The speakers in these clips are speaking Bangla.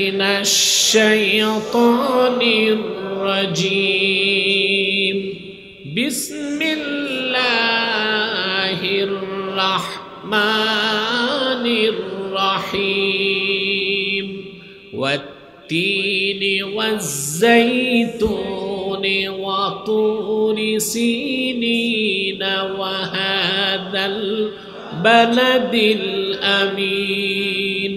من الشيطان الرجيم بسم الله الرحمن الرحيم والتين والزيتون وطور سينين وهذا البلد الأمين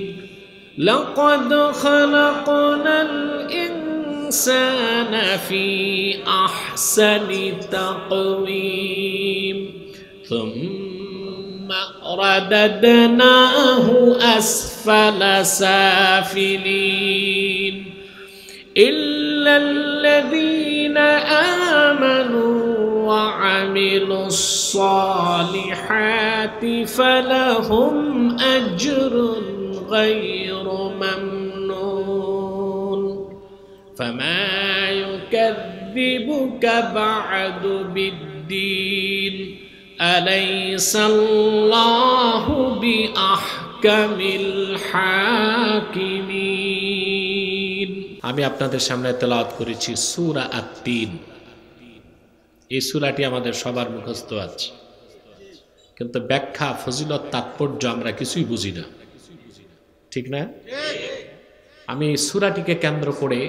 لقد خلقنا الإنسان في أحسن تقويم ثم رددناه أسفل سافلين إلا الذين آمنوا وعملوا الصالحات فلهم أجر غير ممنون فما يكذبك بعد بالدين أليس الله بأحكم الحاكمين আমি আপনাদের সামনে তেলাওয়াত করেছি সূরা আত-তিন। এই সূরাটি আমাদের সবার মুখস্থ আছে, কিন্তু ব্যাখ্যা, ফজিলত, তাৎপর্য আমরা কিছুই বুঝি না, ঠিক না? আমি এই সূরাটিকে কেন্দ্র করে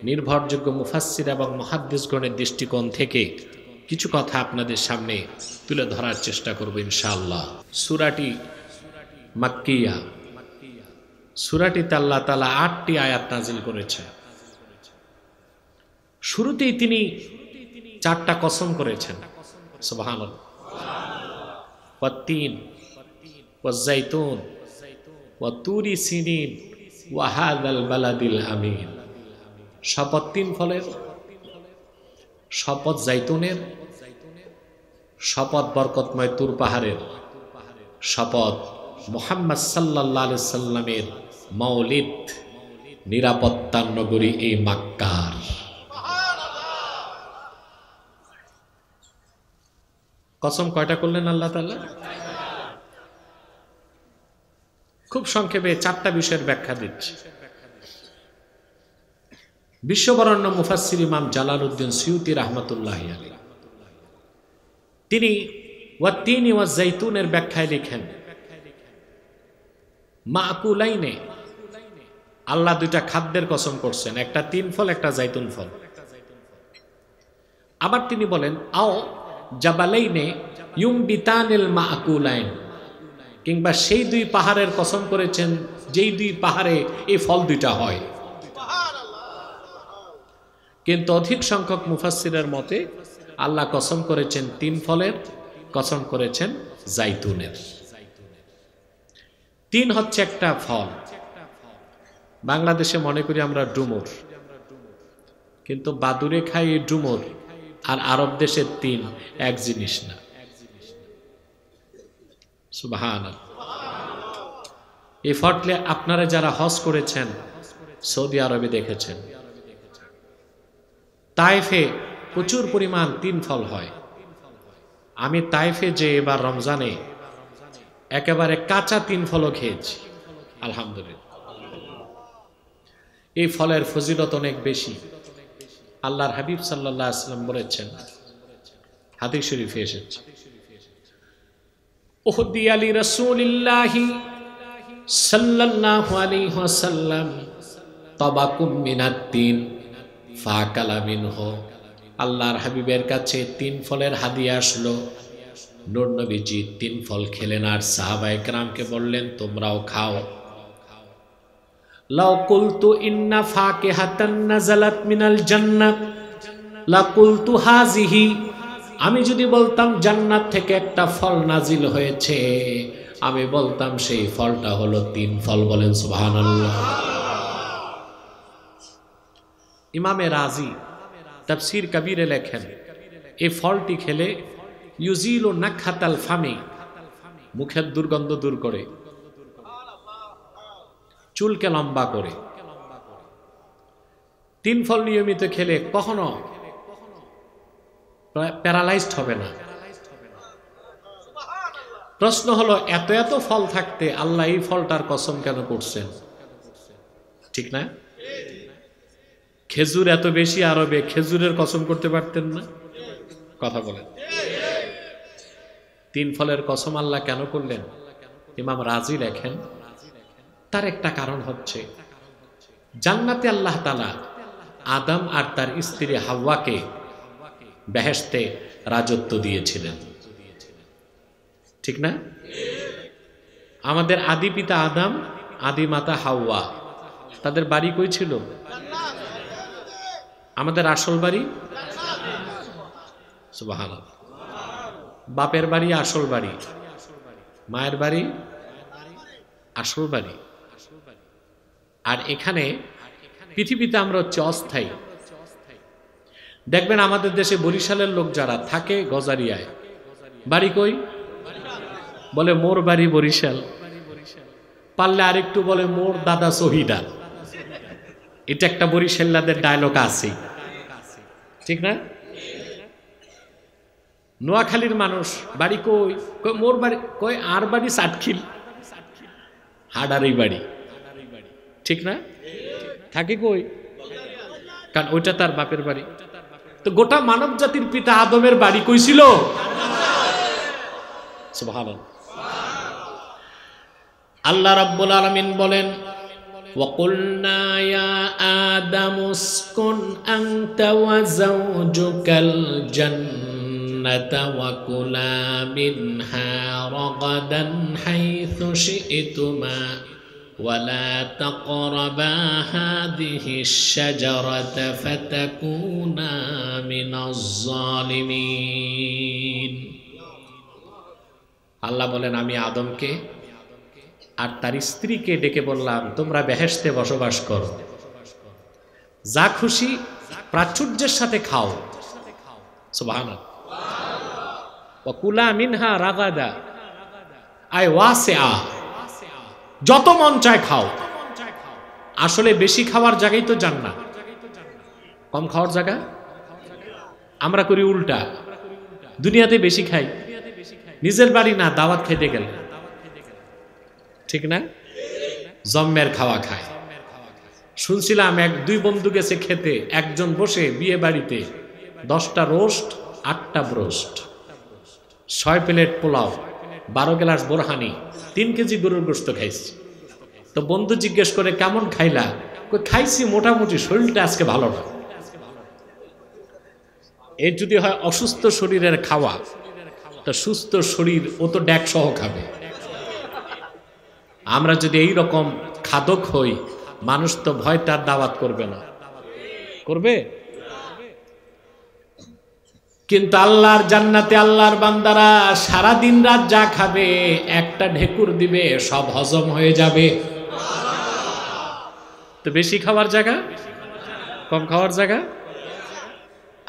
নির্ভরযোগ্য মুফাসসির এবং মুহাদ্দিসগণের দৃষ্টিকোণ থেকে কিছু কথা আপনাদের সামনে তুলে ধরার চেষ্টা করব ইনশাআল্লাহ। সূরাটি মাক্কিয়া। সূরাটিতে আল্লাহ তাআলা ৮টি আয়াত নাজিল করেছে। শুরুতেই তিনি 4টা কসম করেছেন, সুবহানাল্লাহ। ওয়াত-তিন ওয়াজ-জাইতুন ওয়া তুরি সিনিন ওয়া হাযাল বালাদিল আমিন। শপথ 3 ফলের, শপথ জাইতুনের, শপথ বরকতময় তুর পাহাড়ের, শপথ মুহাম্মদ সাল্লাল্লাহু আলাইহি সাল্লামের মাওলিদ, নিরাপত্তার নগরী এই মক্কার। কসম কয়টা করলেন আল্লাহ তাআলা? খুব সংক্ষেপে 4টা বিষয়ের ব্যাখ্যা দিচ্ছি। বিশ্ববরেণ্য মুফাসসির ইমাম জালালউদ্দিন সুয়ুতী রাহমাতুল্লাহি আলাইহি তিনি ওয়াত-তিন ওয়াজ-জাইতুনের ব্যাখ্যায় লিখেন, মাকুলাইনে আল্লাহ 2টা খাদ্যের কসম করছেন, একটা 3 ফল, একটা জাইতুন ফল। আবার তিনি বলেন আও জাবালাইনে ইউমবিতানিল মাকুলাইন, কিংবা সেই 2 পাহাড়ের কসম করেছেন যেই 2 পাহাড়ে এই ফল 2টা হয়। কিন্তু অধিক সংখ্যক মুফাসসিরের মতে আল্লাহ কসম করেছেন 3 ফলের, কসম করেছেন জাইতুনের। 3 হচ্ছে একটা ফল। বাংলাদেশে মনে করি আমরা ডুমুর, কিন্তু বাদুরে খাই এই ডুমুর আর আরব দেশের 3 এক জিনিস না। সুবহানাল্লাহ। এই ফটলে আপনারা যারা হজ করেছেন সৌদি আরবে দেখেছেন, তায়েফে প্রচুর পরিমাণ 3 ফল হয়। আমি তায়েফে যে এবার রমজানে একেবারে কাঁচা 3 ফলও খেয়েছি, আলহামদুলিল্লাহ। এই ফলের ফজিলত অনেক বেশি। আল্লাহর হাবিব সাল্লাল্লাহু আলাইহি ওয়াসাল্লাম বলেছেন, হাদিস শরীফে এসেছে, উহদিয়া লি রাসূলিল্লাহি সাল্লাল্লাহু আলাইহি ওয়াসাল্লাম তাবাকুম মিনাত-তিন ফাকালা মিনহু। আল্লাহর হাবিবের কাছে 3 ফলের হাদিয়া আসলো। নূর নবীজি 3 ফল খেলেন আর সাহাবায়ে কেরামকে বললেন তোমরাও খাও। লাউ কুলতু ইন্না ফাকিহাতান নাযালাত মিনাল জান্নাহ লা কুলতু হাযিহি, আমি যদি বলতাম জান্নাত থেকে একটা ফল নাজিল হয়েছে, আমি বলতাম সেই ফলটা হলো 3 ফল। বলেন সুবহানাল্লাহ। ইমামে রাজি তাফসীর কবিরে লেখেন, এই ফলটি খেলে ইউজিলু নাকহাতাল ফামি, মুখের দুর্গন্ধ দূর করে, চুলকে লম্বা করে। 3 ফল নিয়মিত খেলে কখনো প্যারালাইজড হবে না। প্রশ্ন হলো, এত এত ফল থাকতে আল্লাহ এই ফলটার কসম কেন করছেন? ঠিক না? খেজুর এত বেশি আরবে, খেজুরের কসম করতে পারতেন না? কথা বলেন। 3 ফলের কসম আল্লাহ কেন করলেন? ইমাম রাজি লেখেন তার একটা কারণ হচ্ছে, জান্নাতে আল্লাহ তাআলা আদম আর তার স্ত্রী হাওয়াকে বেহেশতে রাজত্ব দিয়েছিলেন, ঠিক না? আমাদের আদি পিতা আদম, আদি মাতা হাওয়া, তাদের বাড়ি কই ছিল? আমাদের আসল বাড়ি সুবহানাল্লাহ। বাপের বাড়ি আসল বাড়ি, মায়ের বাড়ি আসল বাড়ি। আর এখানে পৃথিবীতে আমরা হচ্ছে অস্থায়ী। দেখবেন আমাদের দেশে বরিশালের লোক যারা থাকে গজারিয়ায়, বাড়ি কই? বলে মোর বাড়ি বরিশাল। পারলে আরেকটু বলে মোর দাদা শহীদা। এটা একটা বরিশাল্লাদের ডায়লগ আছে, ঠিক না? নোয়াখালীর মানুষ বাড়ি কই? মোর বাড়ি কই আর বাড়ি সাতখিল, হাডারি বাড়ি, ঠিক না? থাকে কই? কারণ ওইটা তার বাপের বাড়ি। তো গোটা মানব জাতির পিতা আদমের বাড়ি কই ছিল? সুবহানাল্লাহ। আল্লাহ রাব্বুল আলামিন বলেন, وَقُلْنَا يَا آدَمُ اسْكُنْ أَنْتَ وَزَوْجُكَ الْجَنَّةَ وَكُلَا مِنْهَا رَغَدًا حَيْثُ شِئْتُمَا وَلَا تَقْرَبَا هَذِهِ الشَّجَرَةَ فَتَكُونَا مِنَ الظَّالِمِينَ। আল্লাহ বলেন, আমি আদমকে আর তার স্ত্রীকে ডেকে বললাম, তোমরা বেহেশতে বসবাস করো, যা খুশি প্রাচুর্যের সাথে খাও। সুবহানাল্লাহ। ওয়া কুলা মিনহা রাগাদা, আই ওয়াসিআ, যত মন চায় খাও। আসলে বেশি খাওয়ার জায়গায় তো জান্নাত, কম খাওয়ার জায়গা আমরা করি উল্টা। দুনিয়াতে বেশি খাই, নিজের বাড়ি না দাওয়াত খেতে গেলে, ঠিক না? জম্মের খাওয়া খায়। শুনছিলাম 1-2 বন্ধু গেছে খেতে, একজন বসে বিয়ে বাড়িতে 10টা রোস্ট, 8টা ব্রোস্ট, 6 প্লেট পোলাও, 12 গ্লাস বোরহানি, 3 কেজি গরুর গোশত খাইছি। তো বন্ধু জিজ্ঞেস করে, কেমন খাইলা? খাইছি মোটামুটি, শরীরটা আজকে ভালো না। এই যদি হয় অসুস্থ শরীরের খাওয়া, তো সুস্থ শরীর ও তো ড্যাক সহ খাবে। আমরা যদি এই রকম খাদক হই, মানুষ তো ভয় তার দাওয়াত করবে না, করবে? কিন্তু আল্লাহর জান্নাতে আল্লাহর বান্দারা সারা দিন রাত যা খাবে, একটা ঢেকুর দিবে সব হজম হয়ে যাবে। তো বেশি খাওয়ার জায়গা, কম খাওয়ার জায়গা?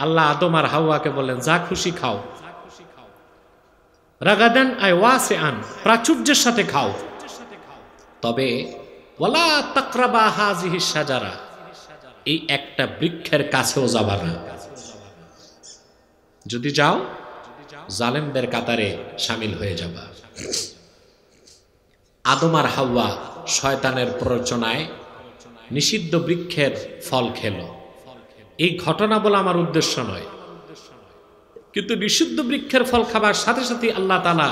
আল্লাহ আদম আর হাওয়াকে বলেন, যা খুশি খাও, রাগাদান আই ওয়াসিআন, প্রাচুর্যের সাথে খাও। তবে ওয়ালা তাকরাবা হাযিহি শাজারা, এই একটা বৃক্ষের কাছেও যাবা না। যদি যাও জালেমদের কাতারে শামিল হয়ে যাবা। আদম আর হাওয়া শয়তানের প্ররোচনায় নিষিদ্ধ বৃক্ষের ফল খেল। এই ঘটনা বলা আমার উদ্দেশ্য নয়, কিন্তু নিষিদ্ধ বৃক্ষের ফল খাবার সাথে সাথে আল্লাহ তাআলা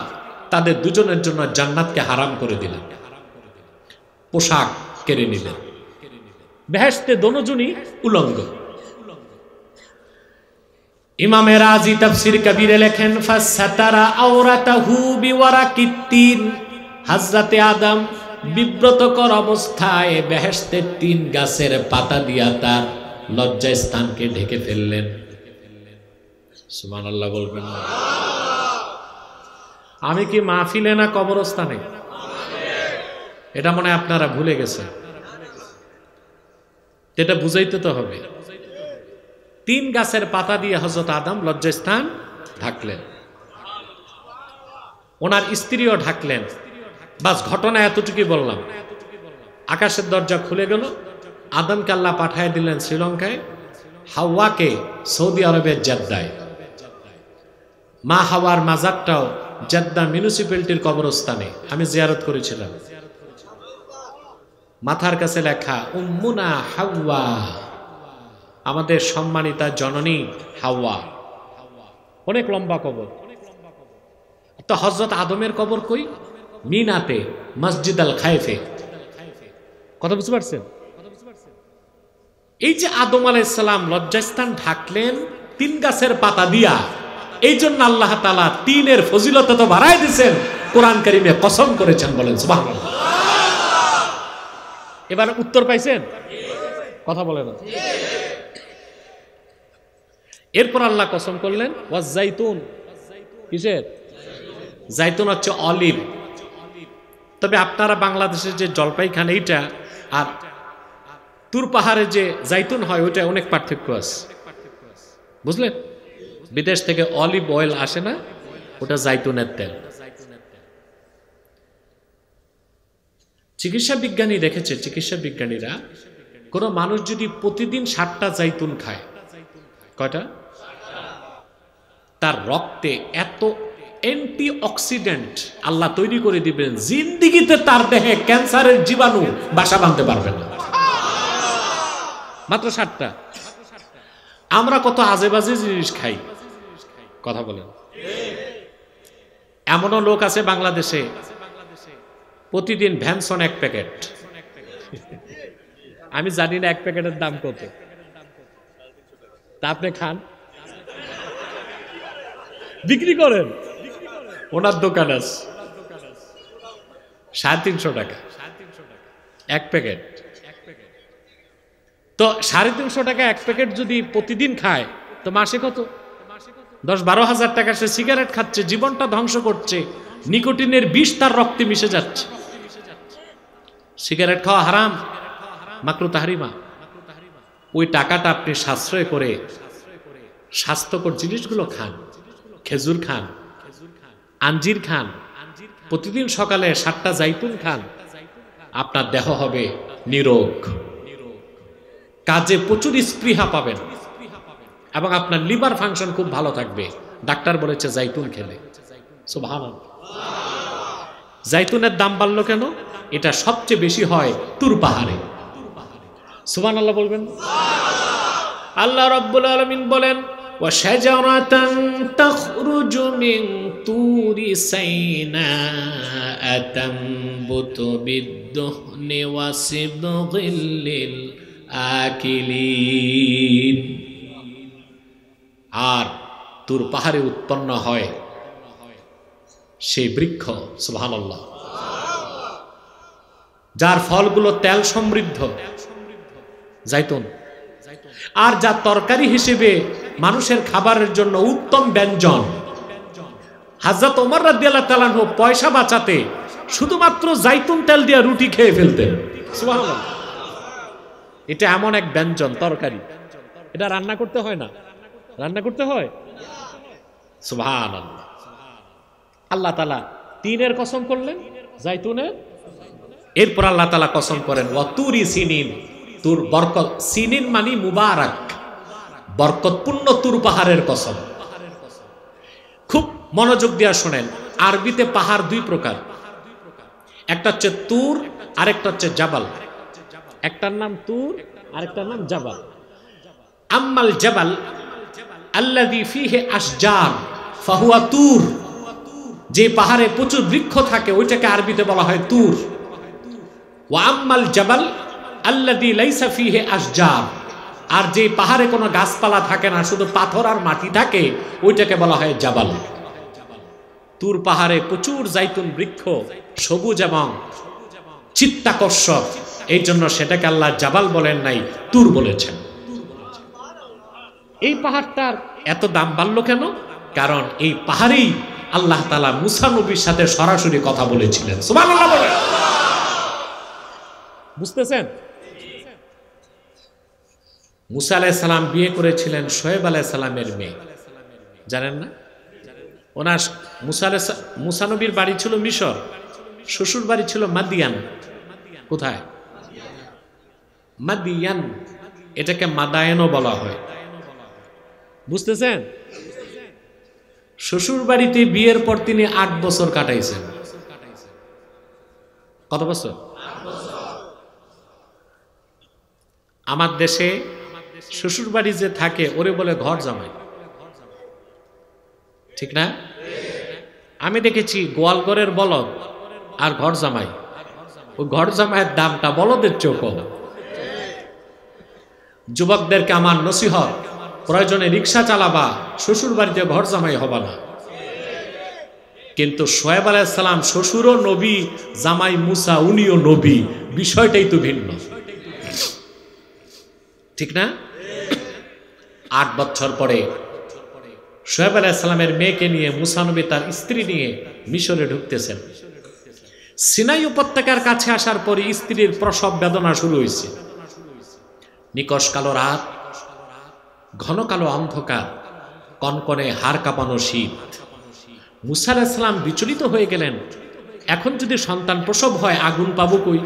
তাদের দুজনের জন্য জান্নাতকে হারাম করে দিলেন, পোশাক কেড়ে নিলেন। বেহেশতে দোনোজনই উলঙ্গ। ইমামে রাজি তাফসীর কবিরে লেখেন, ফাসাতারা আওরাতাহু বিওয়ারাকিত তিন, হযরতে আদম বিব্রতকর অবস্থায় বেহেশতের 3 গাছের পাতা দিয়া তার লজ্জা স্থানকে ঢেকে ফেললেন। সুবহানাল্লাহ বলবেন না? আমি কি মাহফিলে না কবরস্থানে? এটা মনে হয় আপনারা ভুলে গেছেন, এটা বুঝাইতে তো হবে। 3 গাছের পাতা দিয়ে হযরত আদম লজ্জাস্থান ঢাকলেন, ওনার স্ত্রীও ঢাকলেন। বাস ঘটনা এতটুকুই বললাম। আকাশের দরজা খুলে গেল, আদমকে আল্লাহ পাঠিয়ে দিলেন শ্রীলঙ্কায়, হাওয়াকে সৌদি আরবের জেদ্দায়। মা হাওয়ার মাজারটাও জেদ্দা মিউনিসিপ্যালিটির কবরস্থানে আমি জিয়ারত করেছিলাম। মাথার কাছে লেখা উম্মুনা হাওয়া, আমাদের সম্মানিতা জননী হাওয়া। অনেক লম্বা কবর। তো হযরত আদমের কবর কই? মিনাতে, মসজিদ আল খায়েফে। কথা বুঝতে পারছেন? এই যে আদম আলাইহিস সালাম লজ্জাস্থান ঢাকলেন 3 গাছের পাতা দিয়া, এই জন্য আল্লাহ তাআলা 3-এর ফজিলত তো বাড়ায় দিয়েছেন, কোরআন কারীমে কসম করেছেন। বলেন সুবহানাল্লাহ। এবার উত্তর পাইছেন? কথা বলে না। এরপর আল্লাহ কসম করলেন ওয়াজ জাইতুন। কিসের? জাইতুন হচ্ছে অলিভ। তবে আপনারা বাংলাদেশের যে জলপাই খান এইটা আর তুর পাহাড়ে যে জাইতুন হয় ওইটা অনেক পার্থক্য আছে, বুঝলেন? বিদেশ থেকে অলিভ অয়েল আসে না, ওটা জাইতুনের তেল। চিকিৎসা বিজ্ঞানী দেখেছে, চিকিৎসা বিজ্ঞানীরা কোন মানুষ যদি প্রতিদিন 7টা জাইতুন খায়, কয়টা? তার রক্তে এত অ্যান্টি অক্সিডেন্ট আল্লাহ তৈরি করে দিবেন, জিন্দিগিতে তার দেহে ক্যান্সারের জীবাণু বাসা বাঁধতে পারবে না। মাত্র 7টা। আমরা কত আজেবাজে জিনিস খাই, কথা বলেন। এমনও লোক আছে বাংলাদেশে প্রতিদিন ভ্যানসন 1 প্যাকেট। আমি জানি না 1 প্যাকেটের দাম কত, তা আপনি খান, বিক্রি করেন। ওনার দোকান আছে 350 টাকা 1 প্যাকেট। তো 350 টাকা 1 প্যাকেট যদি প্রতিদিন খায় তো মাসে কত? 10-12 হাজার টাকা সে সিগারেট খাচ্ছে, জীবনটা ধ্বংস করছে। নিকোটিনের বিষ তার রক্তে মিশে যাচ্ছে। সিগারেট খাওয়া হারাম, মাকরুহ তাহরিমা। ওই টাকাটা আপনি সাশ্রয় করে স্বাস্থ্যকর জিনিসগুলো খান। খেজুর খান, আঞ্জির খান, প্রতিদিন সকালে 7টা জাইতুন খান, আপনার দেহ হবে নিরোগ, কাজে প্রচুর স্পৃহা পাবেন এবং আপনার লিভার ফাংশন খুব ভালো থাকবে। ডাক্তার বলেছে জাইতুন খেলে। সুবহানাল্লাহ। জাইতুনের দাম বাড়লো কেন? এটা সবচেয়ে বেশি হয় তুর পাহাড়ে। সুবহানাল্লাহ বলবেন। আল্লাহ রাব্বুল আলামিন বলেন وَشَجَرَةً تَخْرُجُ مِنْ طُورِ سَيْنَاءَ تَنبُتُ بِالدُّهْنِ وَصِبْغٍ لِلْآكِلِينَ। আর তুর পাহাড়ে উৎপন্ন হয় সেই বৃক্ষ, সুবহানাল্লাহ, যার ফলগুলো তেল সমৃদ্ধ, জাইতুন, আর যা তরকারি হিসেবে মানুষের খাবারের জন্য উত্তম ব্যঞ্জন। হযরত ওমর রাদিয়াল্লাহু তাআলা আনহু পয়সা বাঁচাতে শুধুমাত্র জাইতুন তেল দিয়ে রুটি খেয়ে ফেলতেন। সুবহানাল্লাহ। এটা এমন এক ব্যঞ্জন, তরকারি, এটা রান্না করতে হয় না, রান্না করতে হয়। সুবহানাল্লাহ। আল্লাহ তাআলা 3-এর কসম করলেন, জাইতুনের। এরপর আল্লাহ তাআলা কসম করেন ওয়া তুরি সিনিন। তুর বরকত, সিনিন মানে মুবারক, বরকতপূর্ণ তুর পাহাড়ের কসম। খুব মনোযোগ দিয়ে শুনেন। আরবিতে পাহাড় 2 প্রকার, একটা হচ্ছে তুর, আরেকটা হচ্ছে জাবাল। একটার নাম তুর, আরেকটার নাম জাবাল। আম্মাল জাবাল আল্লাযী ফীহি আশজার ফাহুয়া তুর। যে পাহাড়ে প্রচুর বৃক্ষ থাকে ওইটাকে আরবিতে বলা হয় তুর। ওয়া আম্মাল জাবাল আল্লাযী লাইসা ফীহি আশজার, আর যে পাহাড়ে কোনো গাছপালা থাকে না, শুধু পাথর আর মাটি থাকে, ওইটাকে বলা হয় জাবাল। তুর পাহাড়ে প্রচুর জাইতুন বৃক্ষ, সবুজ এবং চিত্তাকর্ষক, এই জন্য সেটাকে আল্লাহ জাবাল বলেন নাই, তুর বলেছেন। এই পাহাড়টার এত দাম বাড়লো কেন? কারণ এই পাহাড়েই আল্লাহ তাআলা মুসা নবীর সাথে সরাসরি কথা বলেছিলেন। সুবহানাল্লাহ বলেন। বুঝতেছেন? মুসা আলাইহিস সালাম বিয়ে করেছিলেন শোয়েব আলাইহিস সালামের মেয়ে, জানেন না? ওনার মুসা নবীর বাড়ি ছিল মিশর, শ্বশুর বাড়ি ছিল মাদিয়ান। কোথায়? মাদিয়ান। এটাকে মাদায়েনও বলা হয়। বুঝতেছেন? শ্বশুর বাড়িতে বিয়ের পর তিনি 8 বছর কাটাইছেন। কত বছর? আমার দেশে শ্বশুর বাড়ি যে থাকে ওরে বলে ঘর জামাই, ঠিক না? আমি দেখেছি গোয়ালঘরের বলদ আর ঘর জামাই, ওই ঘর জামাইয়ের দামটা বলদের চেয়েও কম। যুবকদেরকে আমার নসিহত, প্রয়োজনে রিক্সা চালাবা, শ্বশুর বাড়িতে ঘর জামাই হবা না। কিন্তু শোয়েব আলাইহিস সালাম শ্বশুরও নবী, জামাই মুসা উনিও নবী, বিষয়টাই তো ভিন্ন, ঠিক না? 8 বছর পরে শোয়েব আলাইহিস সালামের মেয়েকে নিয়ে মুসা নবী তার স্ত্রী নিয়ে মিশরে ঢুকতেছেন। সিনাই উপত্যকার কাছে আসার পরে স্ত্রীর প্রসব বেদনা শুরু হয়েছে। নিকষ কালো রাত, ঘন কালো অন্ধকার, কনকনে হাড় কাঁপানো শীত। মুসা আলাইহিস সালাম বিচলিত হয়ে গেলেন, এখন যদি সন্তান প্রসব হয় আগুন পাবো কই?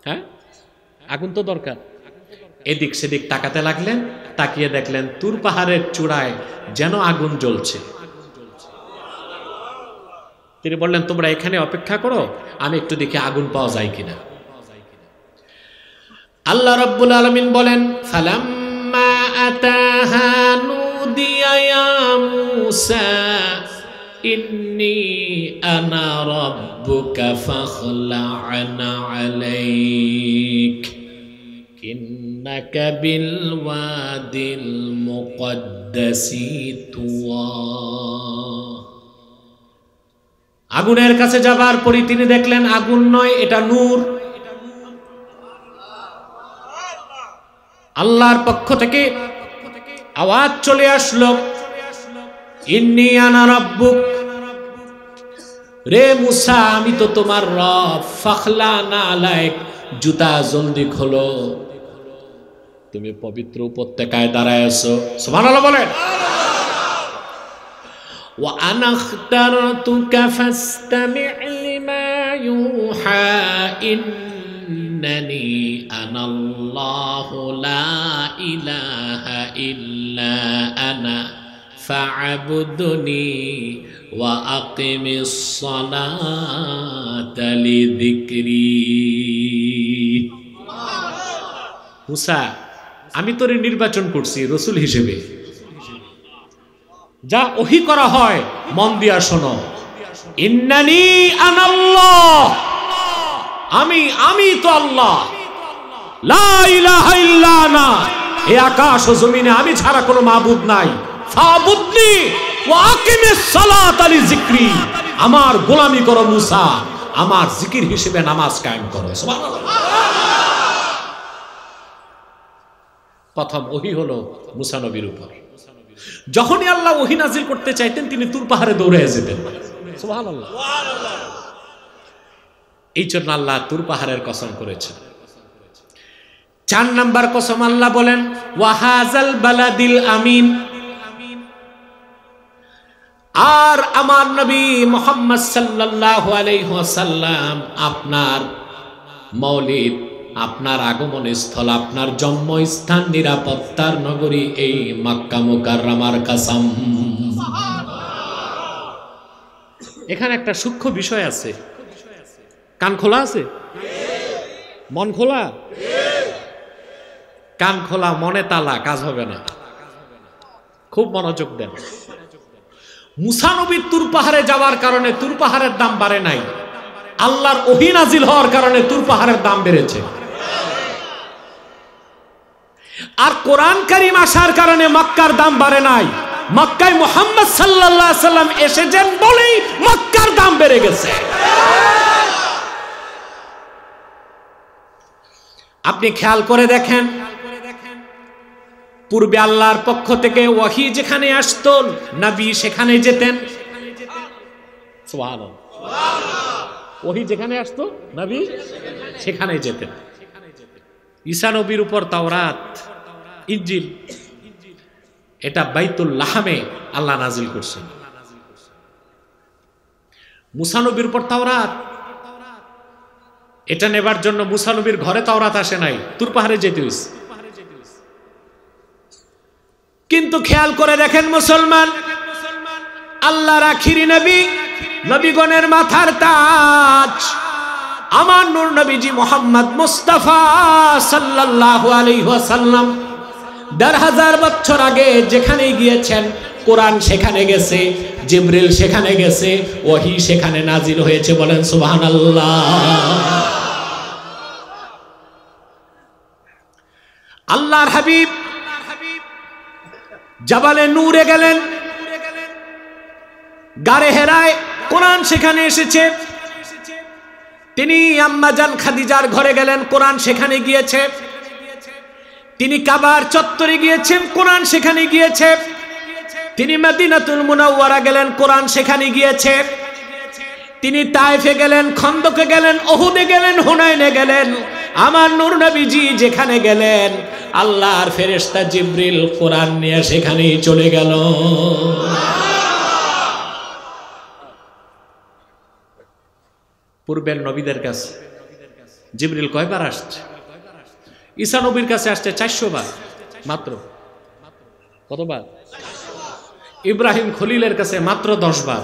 হ্যাঁ, আগুন তো দরকার। এদিক সেদিক তাকাতে লাগলেন, তাকিয়ে দেখলেন তুর পাহাড়ের চূড়ায় যেন আগুন জ্বলছে। তিনি বললেন, তোমরা এখানে অপেক্ষা করো, আমি একটু দেখি আগুন পাওয়া যায় কিনা। আল্লাহ রাব্বুল আলামিন বলেন, ফালাম্মা আতাহা নুদিয়া ইয়া মূসা ইন্নী আনা রাব্বুকা ফাখলা'না আলাইক ইন্নাকা বিল ওয়াদিল মুকদ্দাসি তুওয়া। আগুনের কাছে যাবার পরই তিনি দেখলেন আগুন নয়, এটা নূর। আল্লাহর পক্ষ থেকে আওয়াজ চলে আসলো, ইন্নী আনা রাব্বুক, রে মুসা আমি তো তোমার রব, ফাখলা'না আলাইক, জুতা জলদি খোলো, তুমি পবিত্র উপত্যকায় দাঁড়ায় আছো। সুবহানাল্লাহ বলেন। ওয়া আনা ইখতারতুকা ফাসতামি' লিমা ইউহা ইন্নানি আনাল্লাহু লা ইলাহা ইল্লা আনা ফা'বুদনি ওয়া আকিমিস সালাতা লিযিকরি। মুসা, আমি তোরে নির্বাচন করছি রসুল হিসেবে, যা ওহী করা হয় মন দিয়া শোনো। ইন্নানি আনাল্লাহ, আমি তো আল্লাহ, লা ইলাহা ইল্লা আনা, এই আকাশ ও জমিনে আমি ছাড়া কোনো মাবুদ নাই। ফাবুদনি ওয়া আকিমিস সালাতা লিযিকরি, আমার গোলামি করো মুসা, আমার জিকির হিসেবে নামাজ কায়েম করো। সুবহানাল্লাহ। প্রথম ওহী হলো মুসা নবীর উপর। যখনই আল্লাহ ওহী নাজিল করতে চাইতেন তিনি তুর পাহাড়ে দৌড়ে যেতেন। সুবহানাল্লাহ। এই জন্য আল্লাহ তুর পাহাড়ের কসম করেছেন। 4 নাম্বার কসম আল্লাহ বলেন, ওয়াহাজাল বালাদিল আমিন, আর আমার নবী মুহাম্মদ সাল্লাল্লাহু আলাইহি ওয়াসাল্লাম আপনার মৌলিদ, আপনার আগমন স্থল, আপনার জন্মস্থান, নিরাপত্তার নগরী এই মক্কা মুকাররমার কসম। এখানে একটা সূক্ষ্ম বিষয় আছে। কান খোলা আছে? মন খোলা? কান খোলা, মনে তালা, কাজ হবে না। খুব মনোযোগ দেন। মুসা নবী তুর পাহাড়ে যাওয়ার কারণে তুর পাহাড়ের দাম বাড়ে নাই, আল্লাহর ওহী নাজিল হওয়ার কারণে তুর পাহাড়ের দাম বেড়েছে। আর কোরআন কারীম আসার কারণে মক্কার দাম বাড়ে নাই, মক্কায় মুহাম্মদ সাল্লাল্লাহু আলাইহি সাল্লাম এসেছেন বলেই মক্কার দাম বেড়ে গেছে। আপনি খেয়াল করে দেখেন, পূর্বে আল্লাহর পক্ষ থেকে ওহী যেখানে আসতো নবী সেখানে যেতেন। সুবহানাল্লাহ। ওহী যেখানে আসতো নবী সেখানে যেতেন। ঈসা নবীর উপর তাওরাত, ইনজিল, এটা বাইতুল লাহামে আল্লাহ নাজিল করছেন। মুসা নবীর উপর তাওরাত, এটা নেবার জন্য মুসা নবীর ঘরে তাওরাত আসে নাই, তুর পাহাড়ে যেতে হইছে। কিন্তু খেয়াল করে দেখেন মুসলমান, আল্লাহর আখিরি নবী, নবীগণের মাথার তাজ, আমার আমার নূর নবীজি মুহাম্মদ মুস্তাফা সাল্লাল্লাহু আলাইহি ওয়াসাল্লাম ১৫০০ বছর আগে যেখানে গিয়েছেন, কোরআন সেখানে গেছে, জিবরিল সেখানে গেছে, ওহী সেখানে নাজিল হয়েছে। বলেন সুবহানাল্লাহ। আল্লাহর হাবিব জাবালে নূরে গেলেন, গারে হেরায় কোরআন সেখানে এসেছে। তিনি আম্মাজান খাদিজার ঘরে গেলেন, কোরআন সেখানে গিয়েছে। তিনি কাবার চত্বরে গিয়েছেন, কোরআন সেখানে গিয়েছে। তিনি মদিনাতুল মুনাওয়ারা গেলেন, কোরআন সেখানে গিয়েছে। তিনি তায়েফে গেলেন, খন্দকে গেলেন, উহুদে গেলেন, হুনাইনে গেলেন। আমার নূর নবীজি যেখানে গেলেন, আল্লাহর ফেরেশতা জিবরিল কোরআন নিয়ে সেখানেই চলে গেল। পূর্বের নবীদের কাছে জিবরিল কয়বার আসছে? ঈসা নবীর কাছে আসছে 400 বার মাত্র। কতবার? ইব্রাহিম খলিলের কাছে মাত্র 10 বার।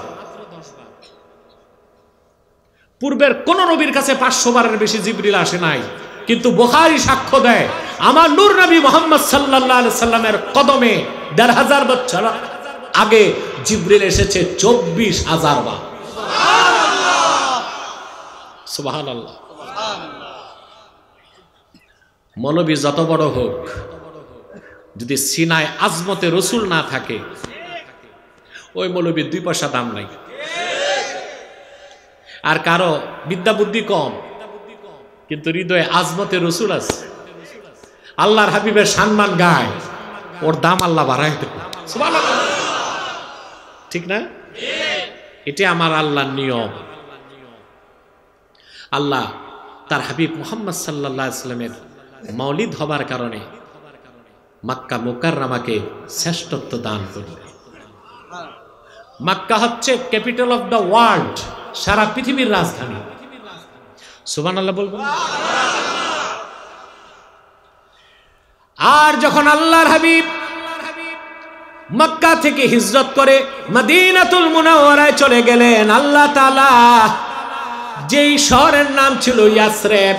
পূর্বের কোন নবীর কাছে 500 বারের বেশি জিবরিল আসে নাই। কিন্তু বুখারী সাক্ষ্য দেয়, আমার নূর নবী মুহাম্মদ সাল্লাল্লাহু আলাইহি সাল্লামের কদমে ১৫০০ বছর আগে জিবরিল এসেছে ২৪,০০০ বার। সুবহানাল্লাহ। মৌলবী যত বড় হোক, যদি সিনায় আজমতে রসুল না থাকে, ওই মৌলবীর 2 পয়সা দাম নাই। আর কারো বিদ্যা বুদ্ধি কম, কিন্তু হৃদয়ে আজমতে রসুল আছে, আল্লাহর হাবিবের সম্মান গায়, ওর দাম আল্লাহ বাড়ায় দেবে। সুবহানাল্লাহ। ঠিক না? এটা আমার আল্লাহর নিয়ম। আল্লাহ তার হাবিব মুহাম্মদ সাল্লাল্লাহু আলাইহি ওয়াসাল্লামের মাওলিদ হবার কারণে মক্কা মুকাররমাকে শ্রেষ্ঠত্ব দান করলেন। মক্কা হচ্ছে ক্যাপিটাল অফ দ্য ওয়ার্ল্ড, সারা পৃথিবীর রাজধানী। সুবহানাল্লাহ বলবেন। আর যখন আল্লাহর হাবিব মক্কা থেকে হিজরত করে মদিনাতুল মুনাওয়ারায় চলে গেলেন, আল্লাহ তাআলা যেই শহরের নাম ছিল ইয়াসরিব,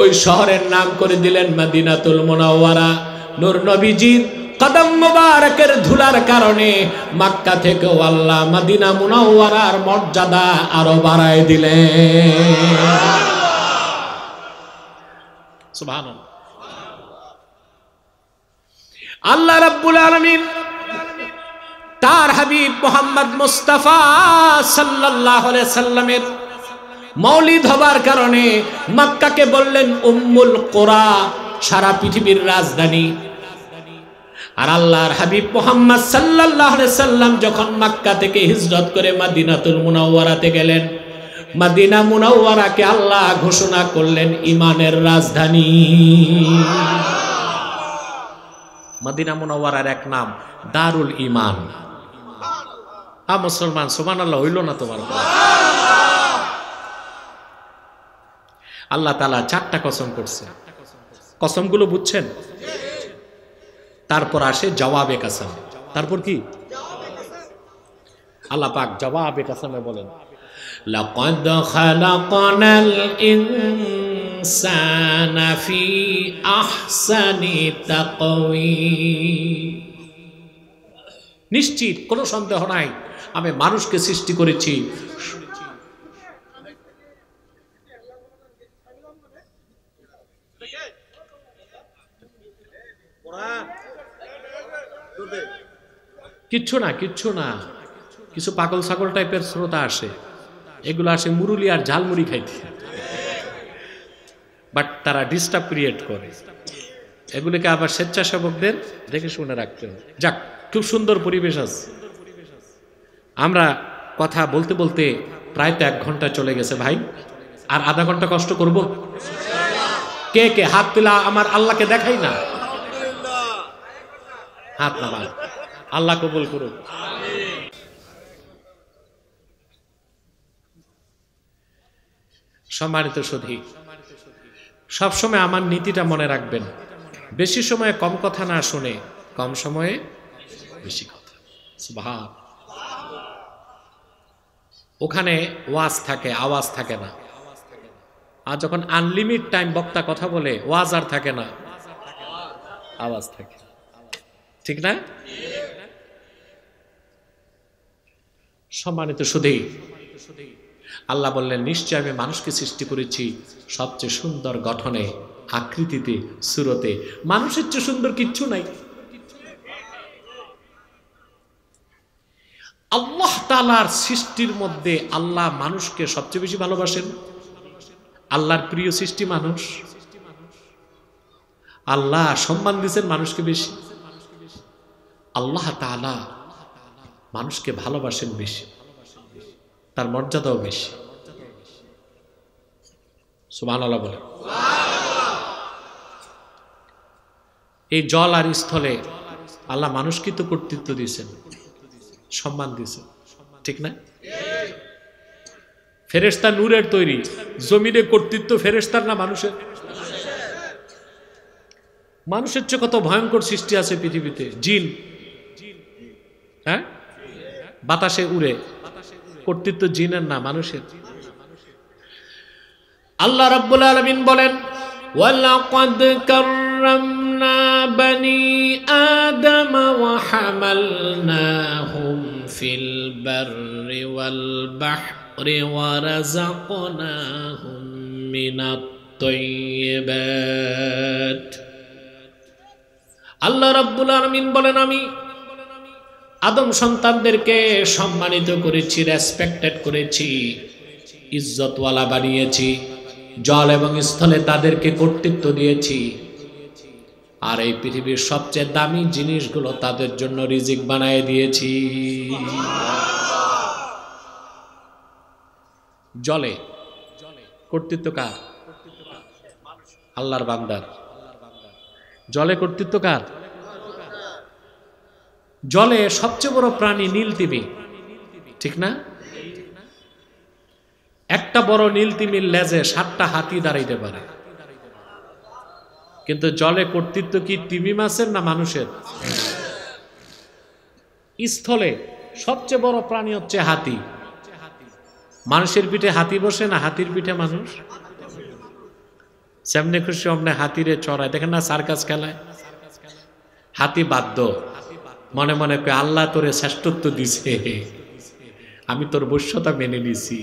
ওই শহরের নাম করে দিলেন মদিনাতুল মুনাওয়ারা। নূর নবীজির কদম মুবারকের ধুলার কারণে মক্কা থেকে আল্লাহ মদিনা মুনাওয়ারার মর্যাদা আরো বাড়ায় দিলেন। সুবহানাল্লাহ। আল্লাহ রাব্বুল আলামিন তার হাবিব মুহাম্মদ মুস্তাফা সাল্লাল্লাহু আলাইহি সাল্লামের মাওলিদ হবার কারণে মক্কাকে বললেন উম্মুল কুরা, সারা পৃথিবীর রাজধানী। আর আল্লাহর হাবিব মুহাম্মদ সাল্লাল্লাহু আলাইহি সাল্লাম যখন মক্কা থেকে হিজরত করে মদিনাতুল মুনাওয়ারাতে গেলেন, মদিনা মুনাওয়ারাকে আল্লাহ ঘোষণা করলেন ঈমানের রাজধানী। মদিনা মুনাওয়ারার এক নাম দারুল ঈমান। মুসলমান সুবহানাল্লাহ হইল না তোমার? আল্লাহ তাআলা 4টা কসম করছে। কসমগুলো বুঝছেন? তারপর আসে জওয়াবে কসম। তারপর কি? আল্লাহ পাক জওয়াবে কসমে বলেন, লাকাদ খালাকনাল ইনসানা ফি আহসানি তাকওয়িম। নিশ্চিত, কোনো সন্দেহ নাই, আমি মানুষকে সৃষ্টি করেছি কিচ্ছু না, কিচ্ছু না। কিছু পাগল ছাগল টাইপের শ্রোতা আসে, এগুলো আসে মুরুলি আর ঝালমুড়ি খাইতে, বাট তারা ডিস্টার্ব ক্রিয়েট করে। এগুলিকে আবার স্বেচ্ছাসেবকদের দেখে শুনে রাখতে হবে। যাক, খুব সুন্দর পরিবেশ আছে। আমরা কথা বলতে বলতে প্রায় তো 1 ঘন্টা চলে গেছে ভাই। আর আধা ঘন্টা কষ্ট করব? কে কে হাত তুলা আমার আল্লাহকে দেখাই না? হাত নামান। আল্লাহ কবুল করুন। সম্মানিত সুধী, সবসময় আমার নীতিটা মনে রাখবেন, বেশি সময়ে কম কথা না শুনে কম সময়ে বেশি কথা। সুবহান। ওখানে ওয়াজ থাকে, আওয়াজ থাকে না। আর যখন আনলিমিট টাইম বক্তা কথা বলে, ওয়াজ আর থাকে না, আওয়াজ থাকে, ঠিক না? সম্মানিত সুধী, আল্লাহ বললেন, নিশ্চয় আমি মানুষকে সৃষ্টি করেছি সবচেয়ে সুন্দর গঠনে, আকৃতিতে, সুরতে। মানুষের চেয়ে সুন্দর কিচ্ছু নাই। আল্লাহ তাআলার সৃষ্টির মধ্যে আল্লাহ মানুষকে সবচেয়ে বেশি ভালোবাসেন। আল্লাহর প্রিয় সৃষ্টি মানুষ। আল্লাহ সম্মান দিয়েছেন মানুষকে বেশি। আল্লাহ তাআলা মানুষকে ভালোবাসেন বেশি, তার মর্যাদাও বেশি। সুবহানাল্লাহ বলে। এই জল আর স্থলে আল্লাহ মানুষকে তো কর্তৃত্ব দিয়েছেন, সম্মান দিয়েছেন, ঠিক না? ফেরেশতা নূরের তৈরি, জমিনে কর্তৃত্ব ফেরেশতার না মানুষের? মানুষের চেয়ে কত ভয়ঙ্কর সৃষ্টি আছে পৃথিবীতে। জিন, হ্যাঁ, বাতাসে উড়ে, কর্তৃত্ব জিনের না মানুষের। আল্লাহ রাব্বুল আলামিন বলেন, ওয়ালাকাদ কাররামনা বানি আদম ওয়া হামালনাহুম ফিল বাররি ওয়াল বাহরি ওয়া রাযাকনাহুম মিনাত তাইয়্যিবাত। আল্লাহ রাব্বুল আলামিন বলেন, আমি আদম সন্তানদেরকে সম্মানিত করেছি, রেসপেক্টেড করেছি, ইজ্জতওয়ালা বানিয়েছি, জল এবং স্থলে তাদেরকে কর্তৃত্ব দিয়েছি। আর এই পৃথিবীর সবচেয়ে দামি জিনিসগুলো তাদের জন্য রিজিক বানিয়ে দিয়েছি। জলে কর্তৃত্ব কার? আল্লাহর বান্দার। জলে কর্তৃত্ব কার? জলে সবচেয়ে বড় প্রাণী নীল তিমি, ঠিক না? একটা বড় নীল তিমির লেজে 7টা হাতি দাঁড়াইতে পারে। কিন্তু জলে কর্তৃত্ব কি তিমি মাছের না মানুষের? স্থলে সবচেয়ে বড় প্রাণী হচ্ছে হাতি। মানুষের পিঠে হাতি বসে না হাতির পিঠে মানুষ? সেমনে খুশি অমনে হাতিরে চড়ায়, দেখেন না সার্কাস খেলায়? হাতি বাধ্য, মনে মনে কয় আল্লাহ তোরে শ্রেষ্ঠত্ব দিছে, আমি তোর বশ্যতা মেনে নিছি,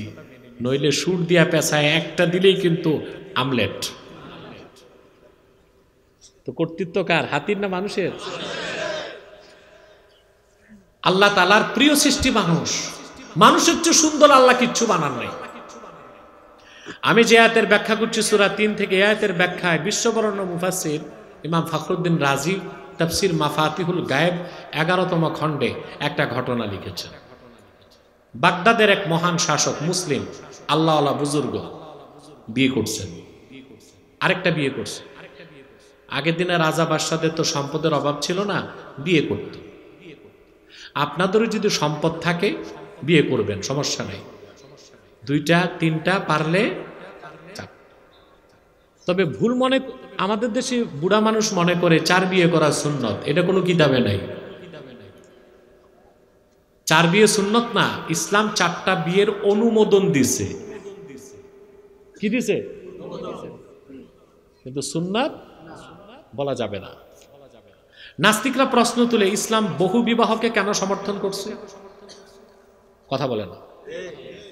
নইলে সুর দিয়া পেছায় একটা দিলেই কিন্তু আমলেট। তো কর্তৃত্ব কার? হাতির না মানুষের? আল্লাহ তাআলার প্রিয় সৃষ্টি মানুষ। মানুষের চেয়ে সুন্দর আল্লাহ কিচ্ছু বানান নাই। আমি যে আয়াতের ব্যাখ্যা করছি সূরা 3 থেকে, আয়াতের ব্যাখ্যায় বিশ্ববরেণ্য মুফাসসির ইমাম ফখরুদ্দিন রাজি তাফসির মাফাতিহুল গায়েব 11তম খণ্ডে একটা ঘটনা লিখেছেন। বাগদাদের এক মহান শাসক মুসলিম আল্লাহওয়ালা বুজুর্গ বিয়ে করছেন, আরেকটা বিয়ে করছে। আগের দিনে রাজা বাদশাদের তো সম্পদের অভাব ছিল না, বিয়ে করত। আপনাদেরও যদি সম্পদ থাকে বিয়ে করবেন, সমস্যা নাই, 2টা 3টা পারলে 4। তবে ভুল মনে আমাদের দেশে বুড়া মানুষ মনে করে 4 বিয়ে করা সুন্নত, এটা কোনো কিতাবে নাই। 4 বিয়ে সুন্নত না, ইসলাম 4টা বিয়ের অনুমোদন দিছে। কি দিছে? কিন্তু সুন্নাত বলা যাবে না। নাস্তিকরা প্রশ্ন তুলে, ইসলাম বহু বিবাহকে কেন সমর্থন করছে? কথা বলে না,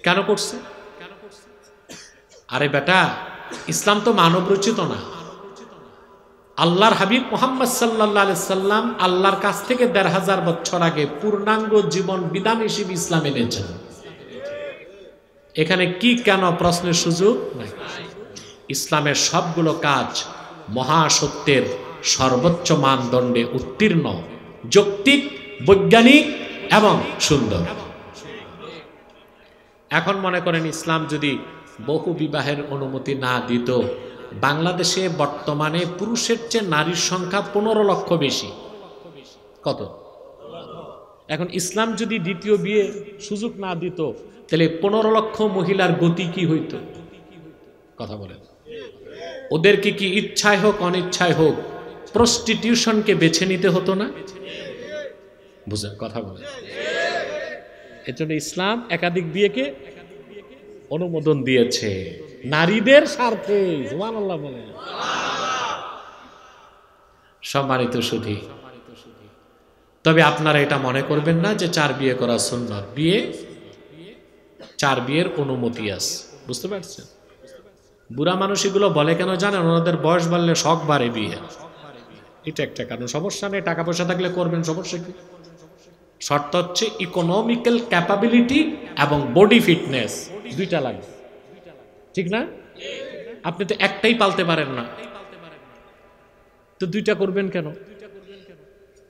কেন করছে? আরে বেটা, ইসলাম তো মানব রচিত না। আল্লাহর হাবিব মুহাম্মদ সাল্লাল্লাহু আলাইহি সাল্লাম আল্লাহর কাছ থেকে 1500 বছর আগে পূর্ণাঙ্গ জীবন বিধান হিসেবে ইসলাম এনেছেন। এখানে কি কেন প্রশ্নের সুযোগ নাই। ইসলামের সবগুলো কাজ মহাসত্যের সর্বোচ্চ মানদণ্ডে উত্তীর্ণ, যৌক্তিক, বৈজ্ঞানিক এবং সুন্দর। এখন মনে করেন ইসলাম যদি বহু বিবাহের অনুমতি না দিত, বাংলাদেশে বর্তমানে পুরুষের চেয়ে নারীর সংখ্যা 15 লক্ষ বেশি। কত? এখন ইসলাম যদি দ্বিতীয় বিয়ে সুযোগ না দিত, তাহলে 15 লক্ষ মহিলার গতি কি হইত? কথা বলেন। ওদেরকে কি ইচ্ছায় হোক অনিচ্ছায় হোক প্রস্টিটিউশনকে বেছে নিতে হতো না? বুঝেন কথা বলেন। এজন্য ইসলাম একাধিক বিয়েকে অনুমোদন দিয়েছে নারীদের স্বার্থে। সুবহানাল্লাহ বলে। সম্মানিত সুধী, তবে আপনারা এটা মনে করবেন না যে 4 বিয়ে করা সুন্নাত। বিয়ে 4 বিয়ের অনুমতি আছে, বুঝতে পারছেন? বুড়া মানুষগুলো বলে কেন জানেন? ওনাদের বয়স বাড়লে শখ বাড়ে বিয়ে, এটা একটা কারণ। সমস্যা নেই, টাকা পয়সা থাকলে করবেন, সমস্যা কি? শর্ত হচ্ছে ইকোনমিক্যাল ক্যাপাবিলিটি এবং বডি ফিটনেস, দুইটা লাগবে, ঠিক না? আপনি তো একটাই পালতে পারেন না, তো দুইটা করবেন কেন?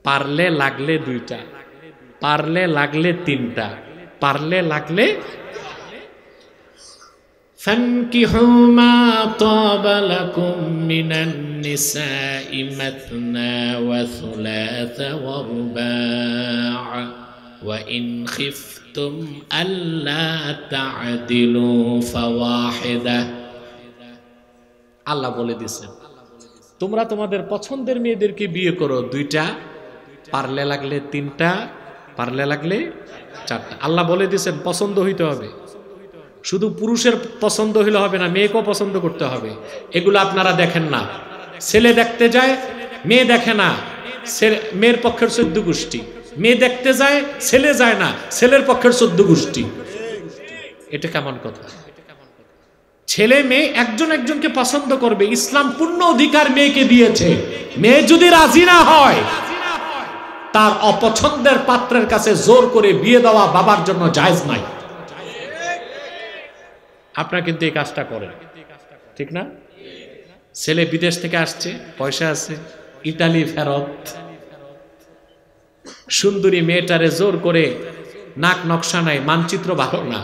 পারলে লাগলে 2টা, পারলে লাগলে 3টা, পারলে লাগলে। فانكحوا ما طاب لكم من النساء مثنى وثلاث ورباع وإن خفتم ألا تعدلوا فواحدة। আল্লাহ বলে দিয়েছেন তোমরা তোমাদের পছন্দের মেয়েদেরকে বিয়ে করো 2টা, পারলে লাগলে 3টা, পারলে লাগলে 4টা। আল্লাহ বলে দিয়েছেন পছন্দ হইতে হবে। শুধু পুরুষের পছন্দ হইলে হবে না, মেয়েকেও পছন্দ করতে হবে। এগুলো আপনারা দেখেন না। ছেলে দেখতে যায়, মেয়ে দেখে না, মেয়ের পক্ষের 14 গোষ্ঠী। মেয়ে দেখতে যায়, ছেলে যায় না, ছেলের পক্ষের 14 গোষ্ঠী। এটা কেমন কথা? ছেলে মেয়ে একজন একজনকে পছন্দ করবে। ইসলাম পূর্ণ অধিকার মেয়েকে দিয়েছে। মেয়ে যদি রাজি না হয়, তার অপছন্দের পাত্রের কাছে জোর করে বিয়ে দেওয়া বাবার জন্য জায়েজ নাই। আপনারা কিন্তু এই কাজটা করেন, ঠিক না? ছেলে বিদেশ থেকে আসছে, পয়সা আছে, ইতালি ফেরত, সুন্দরী মেয়েটারে জোর করে, নাক নকশা নাই, মানচিত্র ভালো না,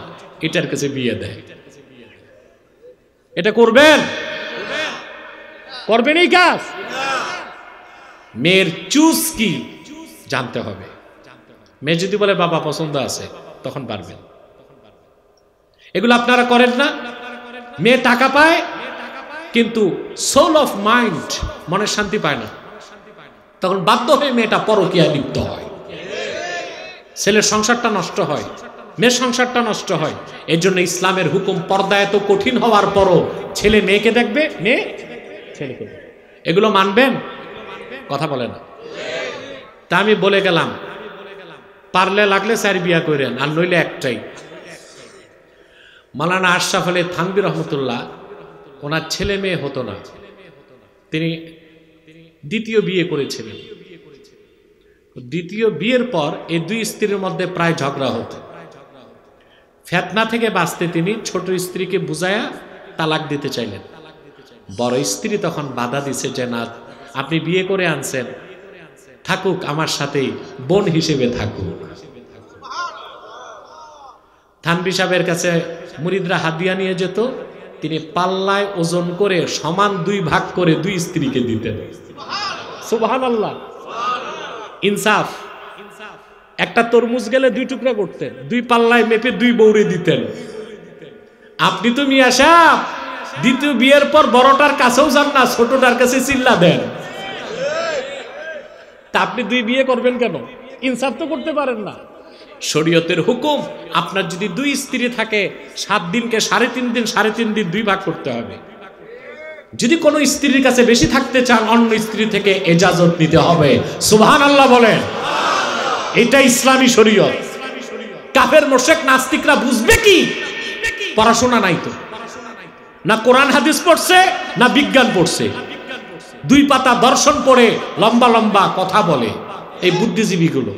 এটার কাছে বিয়ে দেয়। এটা করবেন? করবেন এই কাজ? মেয়ের চুজ কি জানতে হবে। মেয়ে যদি বলে বাবা পছন্দ আছে, তখন পারবেন। এগুলো আপনারা করেন না। মেয়ে টাকা পায় কিন্তু সোল অফ মাইন্ড, মনের শান্তি পায় না, তখন বাধ্য হয়ে মেয়েটা পরকীয়ায় লিপ্ত হয়। ছেলের সংসারটা নষ্ট হয়, মেয়ের সংসারটা নষ্ট হয়। এর জন্য ইসলামের হুকুম, পর্দা এত কঠিন হওয়ার পরও ছেলে মেয়েকে দেখবে, মেয়ে ছেলেকে দেখবে। এগুলো মানবেন? কথা বলে না। তা আমি বলে গেলাম, পারলে লাগলে 4 বিয়া করেন, আর নইলে একটাই। মাওলানা আশরাফ আলী থানভী রহমতুল্লাহ, ওনার ছেলে মেয়ে হতো না, তিনি 2য় বিয়ে করেছিলেন। 2য় বিয়ের পর এই 2 স্ত্রীর মধ্যে প্রায় ঝগড়া হতো। ফিতনা থেকে বাঁচতে তিনি ছোট স্ত্রীকে বুঝায়া তালাক দিতে চাইলেন। বড় স্ত্রী তখন বাধা দিছে যে না, আপনি বিয়ে করে আনছেন, থাকুক আমার সাথেই, বোন হিসেবে থাকুক। থানভী সাহেবের কাছে মুরিদরা হাদিয়া নিয়ে যেত, তিনি পাল্লায় ওজন করে সমান 2 ভাগ করে 2 স্ত্রীকে দিতেন। সুবহানাল্লাহ, ইনসাফ। একটা তরমুজ গেলে 2 টুকরা করতেন, 2 পাল্লায় মেপে 2 বউরে দিতেন। আপনি তো মিয়া সাহেব 2য় বিয়ের পর বড়টার কাছেও যান না, ছোটটার কাছে চিল্লা দেন। তা আপনি 2 বিয়ে করবেন কেন? ইনসাফ তো করতে পারেন না। শরীয়তের হুকুম, আপনার যদি 2 স্ত্রী থাকে, 7 দিনকে 3.5 দিন, 3.5 দিন 2 ভাগ করতে হবে। যদি কোনো স্ত্রীর কাছে বেশি থাকতে চান, অন্য স্ত্রী থেকে ইজাজত নিতে হবে। সুবহানাল্লাহ বলেন। এটা ইসলামী শরীয়ত। কাফের মুশরিক নাস্তিকরা বুঝবে কি? পড়াশোনা নাই তো, না কোরআন হাদিস পড়ছে, না বিজ্ঞান পড়ছে। 2 পাতা দর্শন পড়ে লম্বা লম্বা কথা বলে এই বুদ্ধিজীবীগুলো,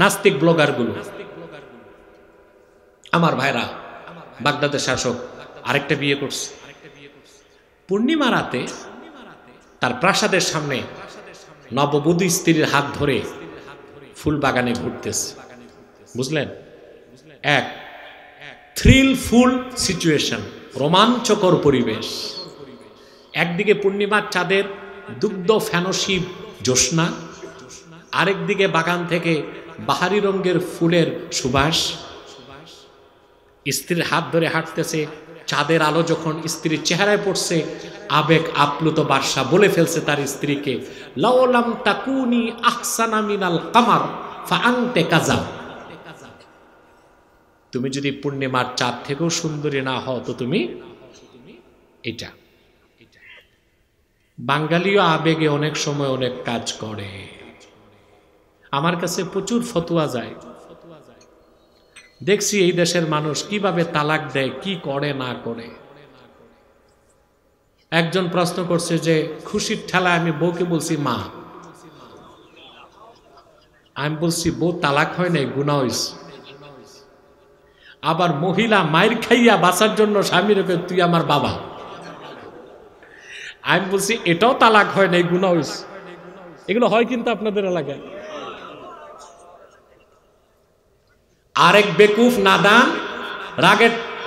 নাস্তিক ব্লগারগুলো। আমার ভাইরা, বাগদাদের শাসক আরেকটা বিয়ে করছে। পূর্ণিমা রাতে তার প্রাসাদের সামনে নববধূ স্ত্রীর হাত ধরে ফুল বাগানে ঘুরতেছে। বুঝলেন? এক থ্রিলফুল সিচুয়েশন, রোমাঞ্চকর পরিবেশ। একদিকে পূর্ণিমার চাঁদের দুগ্ধ ফ্যানসি জ্যোৎস্না, আরেকদিকে বাগান থেকে বাহারি রঙের ফুলের সুবাস। স্ত্রীর হাত ধরে হাঁটতেছে, চাঁদের আলো যখন স্ত্রীর চেহারায় পড়ছে, আবেগ আপ্লুত বাদশা বলে ফেলছে তার স্ত্রীকে, লাউলাম তাকুনি আহসানা মিনাল কামার ফাআনতে কাযা। তুমি যদি পূর্ণিমার চাঁদ থেকেও সুন্দরী না হও তো তুমি এটা। বাঙালিও আবেগে অনেক সময় অনেক কাজ করে। আমার কাছে প্রচুর ফতোয়া যায়, দেখছি এই দেশের মানুষ কিভাবে তালাক দেয়, কি করে না করে। একজন প্রশ্ন করছে যে খুশির ঠেলায় আমি বউকে বলছি মা, আমি বলছি বউ তালাক হয় নাই, গুনাহ হইছে। আবার মহিলা মায়ের খাইয়া বাঁচার জন্য স্বামীর তুই আমার বাবা, আমি বলছি এটাও তালাক হয় নাই, গুনাহ হইছে। এগুলো হয় কিন্তু আপনাদের এলাকায়। আরেক বেকুফ নাদান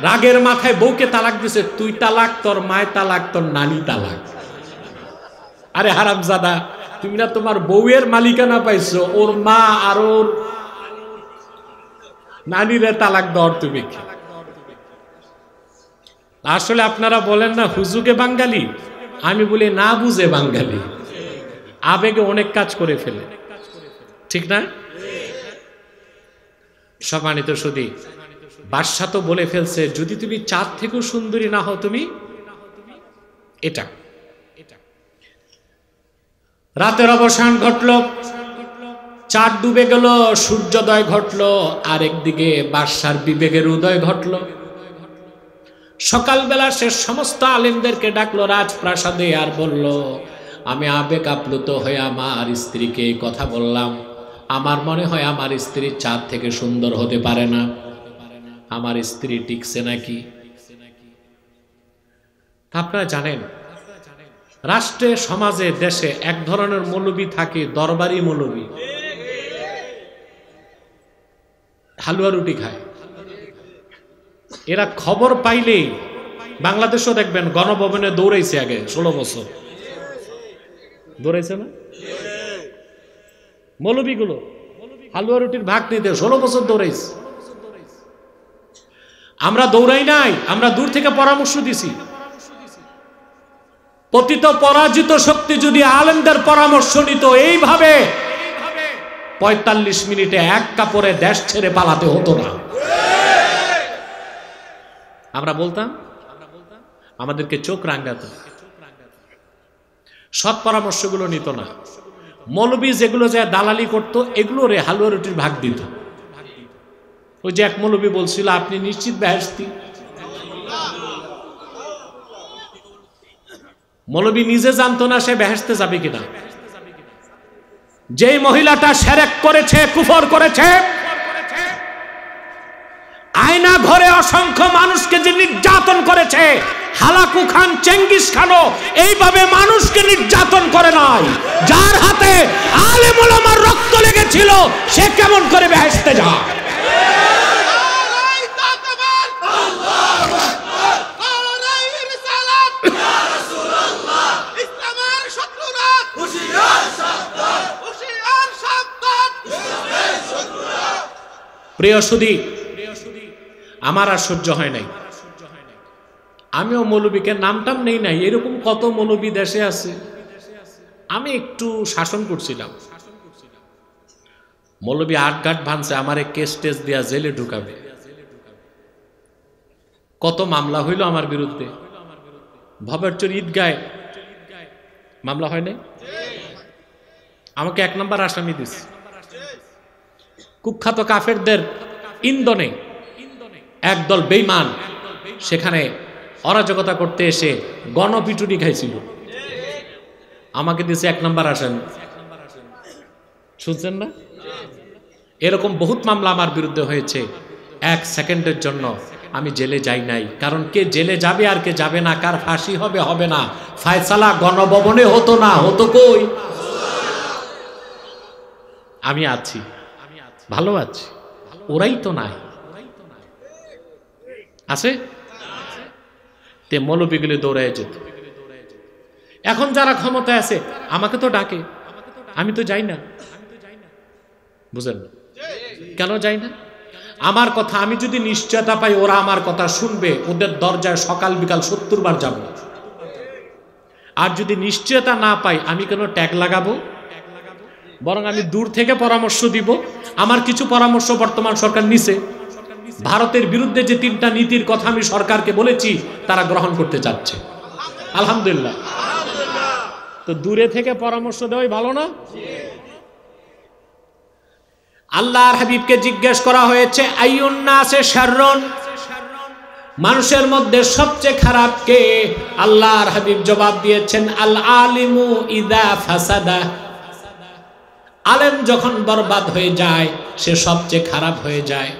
রাগের মাথায় বউকে তালাক দিছে, তুই তালাক, তোর মায় তালাক, তোর নানি তালাক। আরে হারামজাদা, তুমি না তোমার বউয়ের মালিকানা পাইছো, ওর মা আর ওর নানিরে তালাক দর তুমি। আসলে আপনারা বলেন না হুজুগে বাঙালি, আমি বলি না বুঝে বাঙালি, আবেগে অনেক কাজ করে ফেলে, ঠিক না? সম্মানিত সুধী, বাদশা তো বলে ফেলছে যদি তুমি চাঁদ থেকেও সুন্দরী না হও তুমি এটা। রাতের অবসান ঘটল, চাঁদ ডুবে গেল, সূর্যোদয় ঘটল, আরেকদিকে বাদশার বিবেকের উদয় ঘটল। সকালবেলা সে সমস্ত আলেমদেরকে ডাকলো রাজপ্রাসাদে আর বলল, আমি আবেগ আপ্লুত হয়ে আমার স্ত্রীকে এই কথা বললাম, আমার মনে হয় আমার স্ত্রী চাঁদ থেকে সুন্দর হতে পারে না, আমার স্ত্রী টিকছে নাকি। আপনারা জানেন রাষ্ট্রে, সমাজে, দেশে এক ধরনের মৌলবী থাকে, দরবারি মৌলবী, হালুয়া রুটি খায়। এরা খবর পাইলেই, বাংলাদেশও দেখবেন গণভবনে দৌড়াইছে আগে 16 বছর দৌড়াইছে না মৌলবীগুলো, হালুয়া রুটির ভাগ নিতে 16 বছর দৌড়াইছে। আমরা দৌড়াই নাই, আমরা দূর থেকে পরামর্শ দিছি। পতিত পরাজিত শক্তি যদি আলেমদের পরামর্শ নিত, এইভাবে 45 মিনিটে এক কাপড়ে দেশ ছেড়ে পালাতে হতো না। আমরা বলতাম, আমাদেরকে চোখ রাঙাতো, সৎ পরামর্শগুলো নিত না। মৌলবী যেগুলো যে দালালি করতো, এগুলো রে হালুয়া রুটির ভাগ দিত। ওই যে এক মৌলবী বলছিল আপনি নিশ্চিত বেহেশতি। মৌলবী নিজে জানতো না সে বেহেশতে যাবে কিনা। যেই মহিলাটা শিরক করেছে, কুফর করেছে, আয়না ঘরে অসংখ্য মানুষকে যে নির্যাতন করেছে, হালাকু খান, চেঙ্গিস খানও এইভাবে মানুষকে নির্যাতন করে নাই। যার হাতে আলেম ওলামার রক্ত লেগেছিল, সে কেমন করে বেহেশতে যায়? প্রিয় সুধী, আমার আর সহ্য হয় নাই। আমিও মৌলবীকে নামটাম নেই নাই, এরকম কত মৌলবী দেশে আছে। আমি একটু শাসন করছিলাম, মৌলবী আটঘাট ভাঙছে, আমারে কেস টেস দিয়া জেলে ঢুকাবে। কত মামলা হইল আমার বিরুদ্ধে। ভবেরচর ঈদগায় মামলা হয় নাই, আমাকে 1 নম্বর আসামি দিছে। কুখ্যাত কাফেরদের ইন্ধনে একদল বেঈমান সেখানে অরাজকতা করতে এসে গণপিটুনি খাইছিল, আমাকে দিয়েছে 1 নম্বর আসামি। শুনছেন না? এরকম বহুত মামলা আমার বিরুদ্ধে হয়েছে। 1 সেকেন্ডের জন্য আমি জেলে যাই নাই, কারণ কে জেলে যাবে আর কে যাবে না, কার ফাঁসি হবে হবে না, ফায়সালা গণভবনে হতো না, হতো কই? আমি আছি, ভালো আছি, ওরাই তো নাই আছে। তে মৌলবীগুলি দৌড়ায় যেত। এখন যারা ক্ষমতায় আছে আমাকে তো ডাকে, আমি তো যাই না। বুঝেন কেন যাই না? আমার কথা আমি যদি নিশ্চয়তা পাই ওরা আমার কথা শুনবে, ওদের দরজায় সকাল বিকাল 70 বার যাব। আর যদি নিশ্চয়তা না পাই, আমি কেন ট্যাগ লাগাবো? বরং আমি দূর থেকে পরামর্শ দিব। আমার কিছু পরামর্শ বর্তমান সরকার নিছে, ভারতের বিরুদ্ধে যে 3টা নীতির কথা আমি সরকারকে বলেছি তারা গ্রহণ করতে চাচ্ছে, আলহামদুলিল্লাহ। তো দূরে থেকে পরামর্শ দেওয়াই ভালো না? আল্লাহর হাবিবকে জিজ্ঞেস করা হয়েছে আইয়ুন নাসে শাররুন, মানুষের মধ্যে সবচেয়ে খারাপ কে? আল্লাহর হাবিব জবাব দিয়েছেন আল আলিমু ইদা ফাসাদা, আলেম যখন বরবাদ হয়ে যায় সে সবচেয়ে খারাপ হয়ে যায়।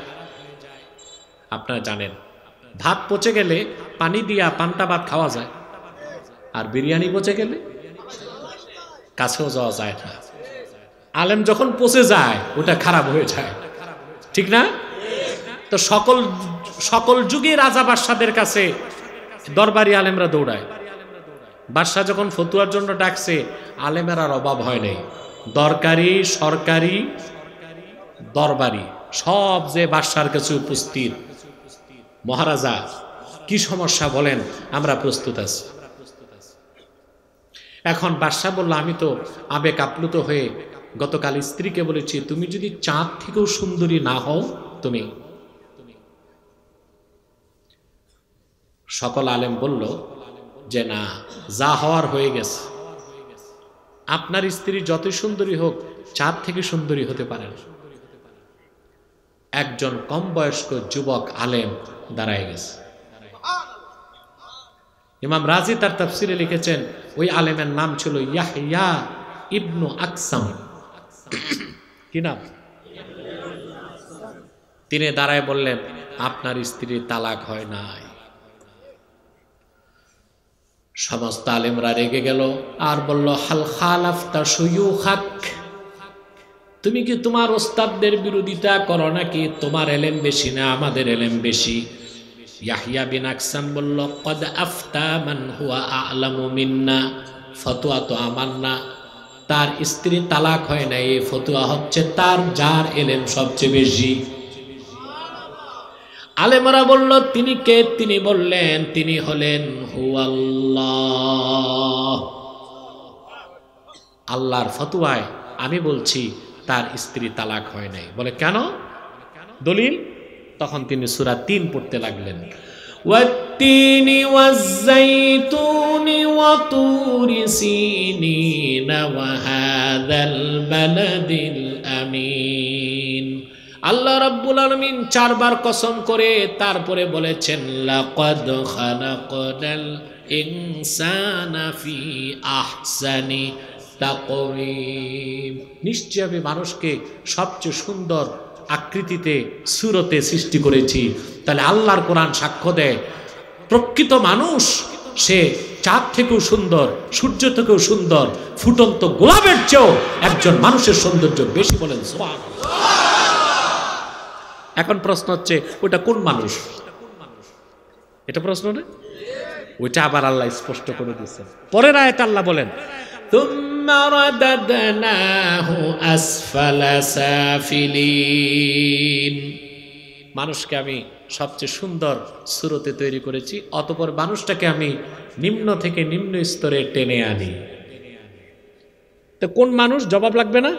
আপনারা জানেন ভাত পচে গেলে পানি দিয়া পান্তা ভাত খাওয়া যায়, আর বিরিয়ানি পচে গেলে কাছেও যাওয়া যায় না। আলেম যখন পচে যায় ওটা খারাপ হয়ে যায়, ঠিক না? তো সকল যুগে রাজা বাদশাদের কাছে দরবারি আলেমরা দৌড়ায়। বাদশা যখন ফতুয়ার জন্য ডাকছে আলেমের আর অভাব হয় নাই, দরকারি সরকারি দরবারি সব যে বাদশার কাছে উপস্থিত। মহারাজা কি সমস্যা বলেন, আমরা প্রস্তুত আছি। এখন বাদশা বলল আমি তো আবেগ আপ্লুত হয়ে গতকাল স্ত্রীকে বলেছি তুমি যদি চাঁদ থেকেও সুন্দরী না হও তুমি। সকল আলেম বলল যে না, যা হওয়ার হয়ে গেছে, আপনার স্ত্রী যতই সুন্দরী হোক চাঁদ থেকে সুন্দরী হতে পারে না। একজন কম বয়স্ক যুবক আলেম দাঁড়ায় গেছে। ইমাম রাজি তার তাফসিরে লিখেছেন ওই আলেমের নাম ছিল ইয়াহইয়া ইবনু আকসাম। কি নাম? তিনি দাঁড়ায় বললেন আপনার স্ত্রীর তালাক হয় নাই। সমস্ত আলেমরা রেগে গেল আর বলল হাল খালাফতা শুয়ুখাক, তুমি কি তোমার ওস্তাদদের বিরোধিতা করো নাকি? তোমার এলেম বেশি না আমাদের এলেম বেশি? ইয়াহইয়া বিন আকসাম বলল কদ আফতা মান হুয়া আ'লামু মিন্না, ফতোয়া তো আমার না, তার স্ত্রী তালাক হয় না এই ফতোয়া হচ্ছে তার যার এলেম সবচেয়ে বেশি। আলেমরা বলল তিনি কে? তিনি বললেন তিনি হলেন হুয়াল্লাহ। আল্লাহর ফতোয়ায় আমি বলছি তার স্ত্রী তালাক হয় নাই। বলে কেন? দলিল? তখন তিনি সূরা ৩ পড়তে লাগলেন ওয়াত-তিনি ওয়াজ-যাইতুনি ওয়া তুরি সিনিনা ওয়া হাযাল বালাদিল আমিন। আল্লাহ রাব্বুল আলামিন 4 বার কসম করে তারপরে বলেছেন লাকাদ খালাকনাল ইনসানা ফি আহসানি তাকওয়িম, নিশ্চয় আমি মানুষকে সবচেয়ে সুন্দর আকৃতিতে সুরতে সৃষ্টি করেছি। তাহলে আল্লাহর কোরআন সাক্ষ্য দেয় প্রকৃত মানুষ সে চাঁদ থেকেও সুন্দর, সূর্য থেকেও সুন্দর, ফুটন্ত গোলাপের চেয়েও একজন মানুষের সৌন্দর্য বেশি। বলেন সুবহানাল্লাহ। এখন প্রশ্ন হচ্ছে ওটা কোন মানুষ? এটা প্রশ্ন না, ওইটা আবার আল্লাহ স্পষ্ট করে দিয়েছেন। পরের আয়াতে আল্লাহ বলেন তুম্মা রাদাদনাহু আসফালা সাফিলিন, মানুষকে আমি সবচেয়ে সুন্দর সুরতে তৈরি করেছি, অতঃপর মানুষটাকে আমি নিম্ন থেকে নিম্ন স্তরে টেনে আনি। তো কোন মানুষ? জবাব লাগবে না?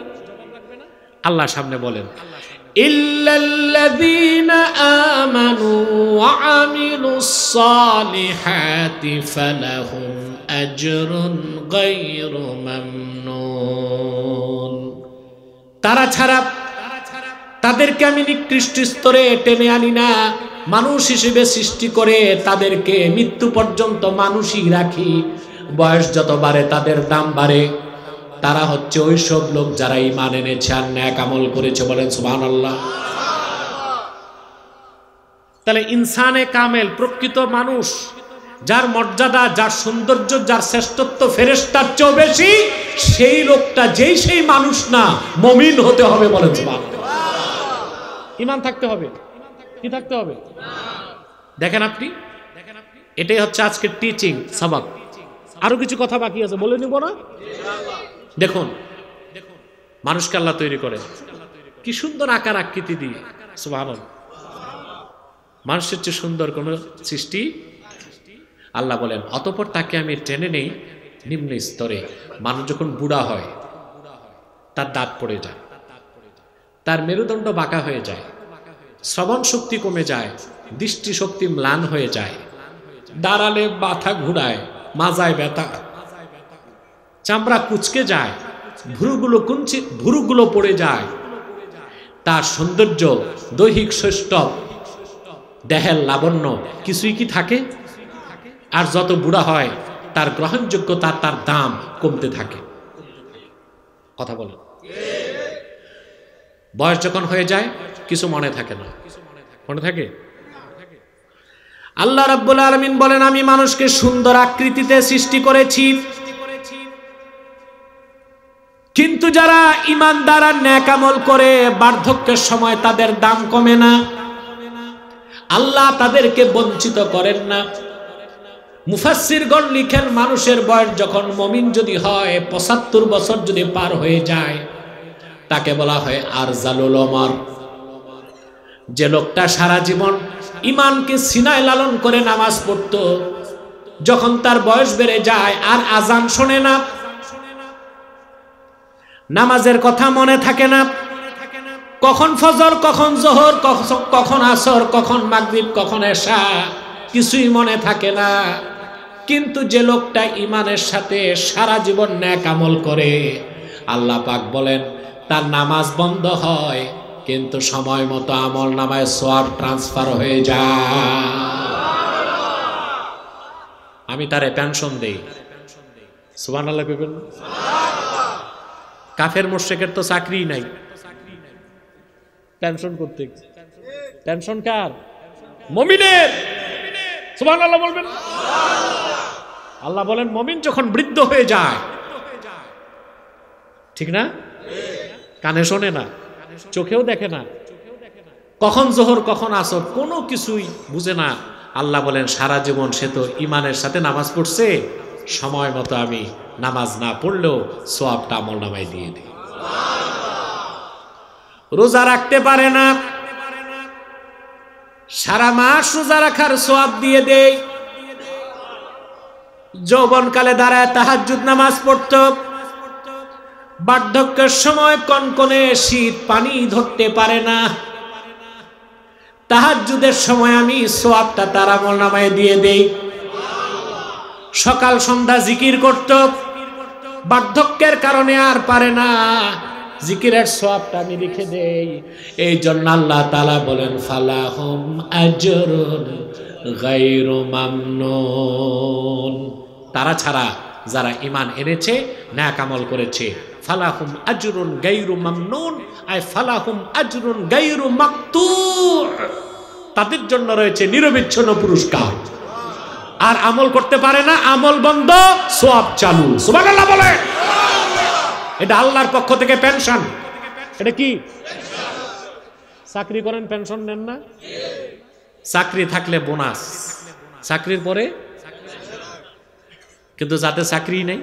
আল্লাহ সামনে বলেন ইল্লাল্লাযীনা আমানু ওয়া আমিলুস সালিহাতি ফালাহুম আজরুন গায়রু মামনুন। তারা ছাড়া তাদেরকে আমি নিকৃষ্ট স্তরে টেনে আনি না, মানুষ হিসেবে সৃষ্টি করে তাদেরকে মৃত্যু পর্যন্ত মানুষই রাখি। বয়স যত বাড়ে তাদের দাম বাড়ে। তারা হচ্ছে ওই সব লোক যারা ঈমান এনেছে আর নেক আমল করেছে। বলেন সুবহানাল্লাহ। তাহলে ইনসানে কামেল, প্রকৃত মানুষ, যার মর্যাদা, যার সৌন্দর্য, যার শ্রেষ্ঠত্ব ফেরেশতার চেয়েও বেশি, সেই লোকটা যেই সেই মানুষ না, মুমিন হতে হবে। বলেন সুবহানাল্লাহ। ঈমান থাকতে হবে। কি থাকতে হবে? দেখেন আপনি, এটাই হচ্ছে আজকের টিচিং সবাক। আরো কিছু কথা বাকি আছে, বলে নিব না? দেখুন মানুষকে আল্লাহ তৈরি করে কি সুন্দর আকার আকৃতি দিয়ে। সুবহানাল্লাহ। মানুষের চেয়ে সুন্দর কোন সৃষ্টি আল্লাহ বলেন অতঃপর তাকে আমি টেনে নেই নিম্ন স্তরে। মানুষ যখন বুড়া হয় তার দাঁত পড়ে যায়, তার মেরুদণ্ড বাঁকা হয়ে যায়, শ্রবণ শক্তি কমে যায়, দৃষ্টিশক্তি ম্লান হয়ে যায়, দাঁড়ালে মাথা ঘুরায়, মাজায় ব্যথা, চামড়া কুচকে যায়, ভুরুগুলো পড়ে যায়, তার সৌন্দর্য, দৈহিক সৌষ্ঠব, দেহের লাবণ্য কিছুই কি থাকে? আর যত বুড়া হয় তার গ্রহণযোগ্যতা, তার দাম কমতে থাকে। কথা বলে, বয়স যখন হয়ে যায় কিছু মনে থাকে না। মনে থাকে? আল্লাহ রাব্বুল আলামিন বলেন, আমি মানুষকে সুন্দর আকৃতিতে সৃষ্টি করেছি, কিন্তু যারা ঈমানদার আর নেক আমল করে বার্ধক্যের সময় তাদের দাম কমে না, আল্লাহ তাদেরকে বঞ্চিত করেন না। মুফাসসিরগণ লিখেন, মানুষের বয়স যখন মুমিন যদি হয় ৭৫ বছর যদি পার হয়ে যায়, তাকে বলা হয় আরজালুল ওমর। যে লোকটা সারা জীবন ঈমানকে সিনায় লালন করে নামাজ পড়তো, যখন তার বয়স বেড়ে যায় আর আজান শোনে না, নামাজের কথা মনে থাকে না, কখন ফজর, কখন জোহর, কখন আসর, কখন মাগরিব, কখন এশা, কিছুই মনে থাকে না। কিন্তু যে লোকটা ঈমানের সাথে সারা জীবন নেক আমল করে, আল্লাহ পাক বলেন তার নামাজ বন্ধ হয় কিন্তু সময় মতো আমল নামায় সওয়াব ট্রান্সফার হয়ে যায়। আমি তারে পেনশন দেই। সুবহানাল্লাহ কইবেন। কাফের মুশরিকের তো চাকরিই নাই, পেনশন করতে। পেনশন কার? মুমিনের। সুবহানাল্লাহ বলবেন। আল্লাহ বলেন মুমিন যখন বৃদ্ধ হয়ে যায়, ঠিক না? কানে শোনে না, চোখেও দেখে না, কখন জোহর কখন আসর কোনো কিছুই বুঝে না, আল্লাহ বলেন সারা জীবন সে তো ঈমানের সাথে নামাজ পড়ছে, সময় মতো আমি নামাজ না পড়লেও সওয়াবটা আমল নামায় দিয়ে দিই। রোজা রাখতে পারে না, সারা মাস রোজা রাখার সওয়াব দিয়ে দেই। যৌবনকালে দাঁড়ায় তাহাজ্জুদ নামাজ পড়ত, বার্ধক্যের সময় কনকনে শীত পানি ধরতে পারে না, তাহাজ্জুদের সময় আমি সওয়াবটা তার আমল নামায় দিয়ে দেই। সকাল সন্ধ্যা জিকির করত, বার্ধক্যের কারণে আর পারে না, জিকিরের সওয়াবটা আমি লিখে দেই। এই জন্য আল্লাহ তাআলা বলেন ফালাহুম আজরুন গায়রু মামনুন। তারা ছাড়া যারা ঈমান এনেছে, নেক আমল করেছে, ফালাহুম আজরুন গায়রু মামনুন, আয় ফালাহুম আজরুন গায়রু মাকতু, তাদের জন্য রয়েছে নিরবিচ্ছিন্ন পুরস্কার। আর আমল করতে পারে না, আমল বন্ধ, সওয়াব চালু। সুবহানাল্লাহ বলে। এটা আল্লাহর পক্ষ থেকে পেনশন। এটা কি? চাকরি করেন পেনশন নেন না? চাকরি থাকলে বোনাস, চাকরির পরে। কিন্তু যাতে চাকরি নেই,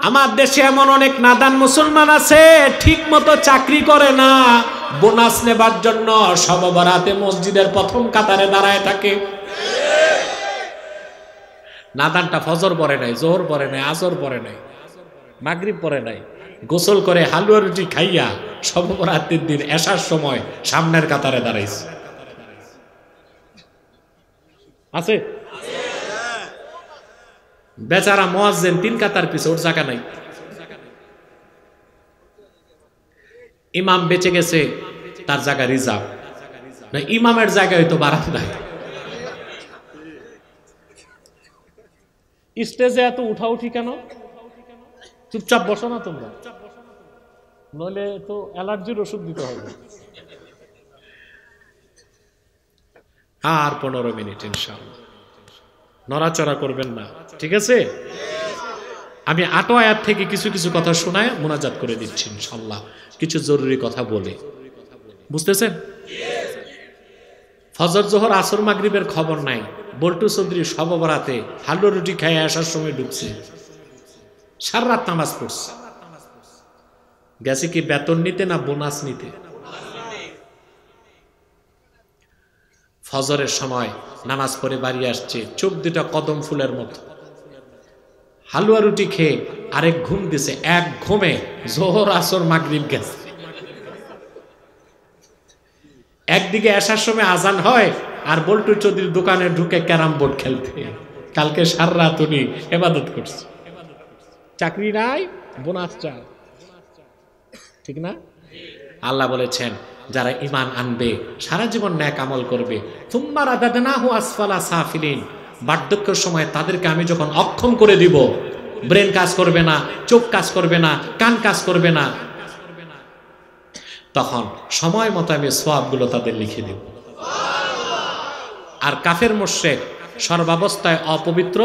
আমার দেশে এমন অনেক নাদান মুসলমান আছে ঠিক মতো চাকরি করে না, বোনাস নেবার জন্য শবে বরাতে মসজিদের প্রথম কাতারে দাঁড়ায় থাকে। নাদানটা ফজর পড়ে নাই, জোহর পড়ে নাই, আসর পড়ে নাই, মাগরিব পড়ে নাই, গোসল করে হালুয়া রুটি খাইয়া শবে বরাতের দিন এশার সময় সামনের কাতারে দাঁড়াইছে। আছে? বেচারা মুয়াজ্জিন 3 কাতার পিছে, ওর জায়গা নাই। ইমাম বেঁচে গেছে, তার জায়গা রিজার্ভ না, ইমামের জায়গা হয়তো বারান্দায়। স্টেজে এত উঠাউঠি কেন? চুপচাপ বসো না তোমরা, নইলে তো অ্যালার্জির ওষুধ দিতে হবে। আর 15 মিনিট ইনশাআল্লাহ, নড়াচড়া করবেন না, ঠিক আছে? আমি 8 আয়াত থেকে কিছু কিছু কথা শোনায় মুনাজাত করে দিচ্ছি ইনশাআল্লাহ, কিছু জরুরি কথা বলে। বুঝতেছেন? ফজর জোহর আসর মাগরিবের খবর নাই, বল্টু চৌধুরী শবে বরাতে হালুয়া রুটি খাইয়ে আসার সময় ঢুকছে, সারা রাত নামাজ পড়ছে। গেছে কি বেতন নিতে না বোনাস নিতে? ফজরের সময় নামাজ পড়ে বাড়ি আসছে, চোখ দুটা কদম ফুলের মতো, হালুয়া রুটি খেয়ে আরেক ঘুম দিছে, এক ঘুমে জোহর আসর মাগরিব গেছে। একদিকে আসার সময় আজান হয়, আর বল্টু চৌধুরীর দোকানে ঢুকে ক্যারাম বোর্ড খেলতে। কালকে সারা রাত উনি ইবাদত করছে। চাকরি নাই, বোনাস চায়, ঠিক না? আল্লাহ বলেছেন যারা ঈমান আনবে, সারা জীবন নেক আমল করবে, সুম্মা রাদাদনাহু আসফালা সাফিলিন, বার্ধক্যের সময় তাদেরকে আমি যখন অক্ষম করে দিব, ব্রেন কাজ করবে না, চোখ কাজ করবে না, কান কাজ করবে না, তখন সময় মতো আমি সওয়াবগুলো তাদের লিখে দেব। আর কাফের মুশরিক সর্বাবস্থায় অপবিত্র,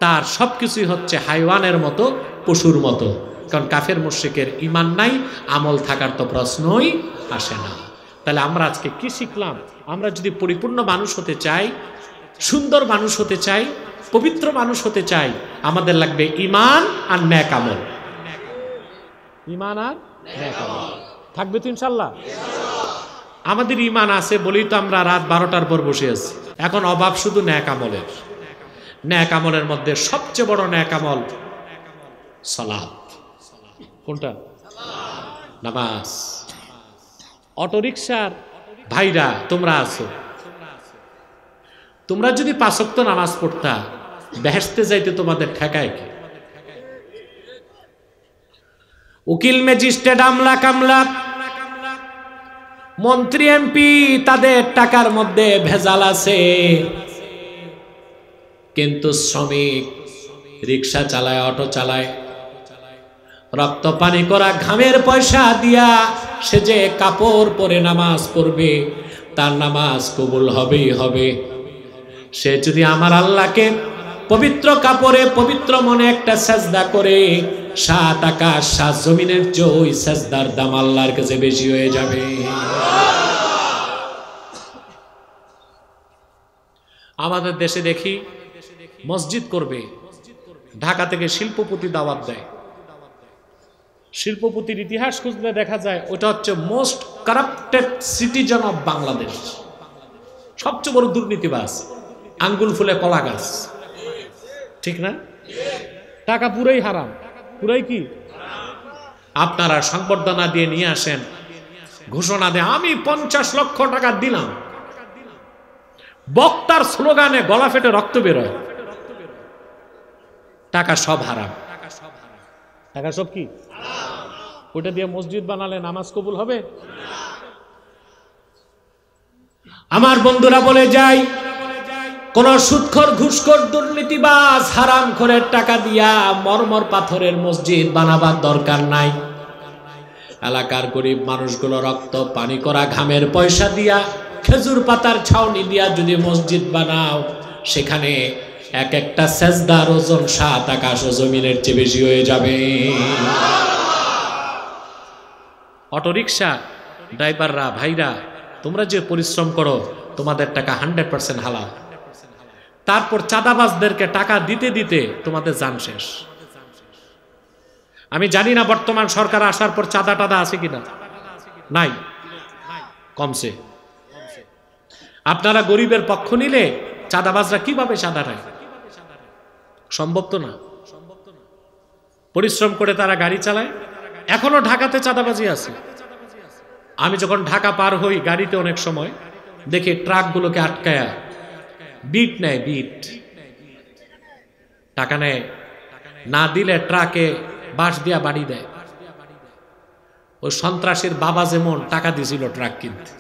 তার সবকিছুই হচ্ছে হাইওয়ানের মতো, পশুর মতো। কারণ কাফের মুশরিকের ঈমান নাই, আমল থাকার তো প্রশ্নই আসে না। তাহলে আমরা আজকে কি শিখলাম? আমরা যদি পরিপূর্ণ মানুষ হতে চাই, সুন্দর মানুষ হতে চাই, পবিত্র মানুষ হতে চাই, আমাদের লাগবে ঈমান আর নেক আমল। ঈমান আর নেক আমল থাকবে তো ইনশাআল্লাহ। আমাদের ঈমান আছে বলেই তো আমরা রাত 12টার পর বসে আছি। এখন অভাব শুধু নেক আমলের। নেক আমলের মধ্যে সবচেয়ে বড় নেক আমল সালাত। কোনটা? নামাজ। অটোরিকশার ভাইরা তোমরা আছো, তোমরা যদি 5 ওয়াক্ত নামাজ পড়তা, বেহেশতে যাইতে তোমাদের ঠেকায় কি? উকিল, ম্যাজিস্ট্রেট, আমলা কামলা, মন্ত্রী, এমপি, তাদের টাকার মধ্যে ভেজাল আছে, কিন্তু শ্রমিক রিক্সা চালায়, অটো চালায়, রক্ত পানি করা ঘামের পয়সা দিয়া সে যে কাপড় পরে নামাজ পড়বে, তার নামাজ কবুল হবেই হবে। সে যদি আমার আল্লাহকে পবিত্র কাপড়ে, পবিত্র মনে একটা সাজদা করে, 7 আকাশ 7 জমিনের চেয়ে ওই সাজদার দাম আল্লাহর কাছে বেশি হয়ে যাবে। আমাদের দেশে দেখি মসজিদ করবে, ঢাকা থেকে শিল্পপতি দাওয়াত দেয়। শিল্পপতির ইতিহাস খুঁজলে দেখা যায় ওটা হচ্ছে most corrupted citizen of Bangladesh. সবচেয়ে বড় দুর্নীতিবাজ, আঙ্গুল ফুলে কলা গাছ, ঠিক না? টাকা পুরাই হারাম, পুরাই কি? আপনারা সংবর্ধনা দিয়ে নিয়ে আসেন, ঘোষণা দেয় আমি 50 লক্ষ টাকা দিলাম, বক্তার স্লোগানে গলা ফেটে রক্ত বেরোয়, টাকা সব হারাম। টাকা সব কি? ওটা দিয়ে মসজিদ বানালে নামাজ কবুল হবে? আমার বন্ধুরা বলে যাই, কোন সুদখোর, ঘুষখোর, দুর্নীতিবাজ, হারামখোরের টাকা দিয়া মরমর পাথরের মসজিদ বানাবার দরকার নাই। এলাকার গরিব মানুষগুলো রক্ত পানি করা ঘামের পয়সা দিয়া, খেজুর পাতার ছাউনি দিয়া যদি মসজিদ বানাও, সেখানে এক একটা সেজদার ওজন 7 আকাশ ও জমিনের চেয়ে বেশি হয়ে যাবে। অটোরিকশা ড্রাইভাররা, ভাইরা, তোমরা যে পরিশ্রম করো, তোমাদের টাকা 100% হালাল। তারপর চাঁদাবাজদেরকে টাকা দিতে দিতে তোমাদের জান শেষ। আমি জানি না বর্তমান সরকার আসার পর চাঁদা টাদা আছে কিনা, নাই, কমছে। আপনারা গরিবের পক্ষ নিলে চাঁদাবাজরা কিভাবে চাঁদা নেয়? সম্ভব তো না। পরিশ্রম করে তারা গাড়ি চালায়। এখনো ঢাকাতে চাঁদাবাজি আছে। আমি যখন ঢাকা পার হই গাড়িতে, অনেক সময় দেখি ট্রাকগুলোকে আটকায়া বিট নেয়, বিট টাকা নেয়, না দিলে ট্রাকে বাঁশ দিয়া বাড়ি দেয়। ওই সন্ত্রাসীর বাবা যেমন টাকা দিয়েছিল ট্রাক কিনতে।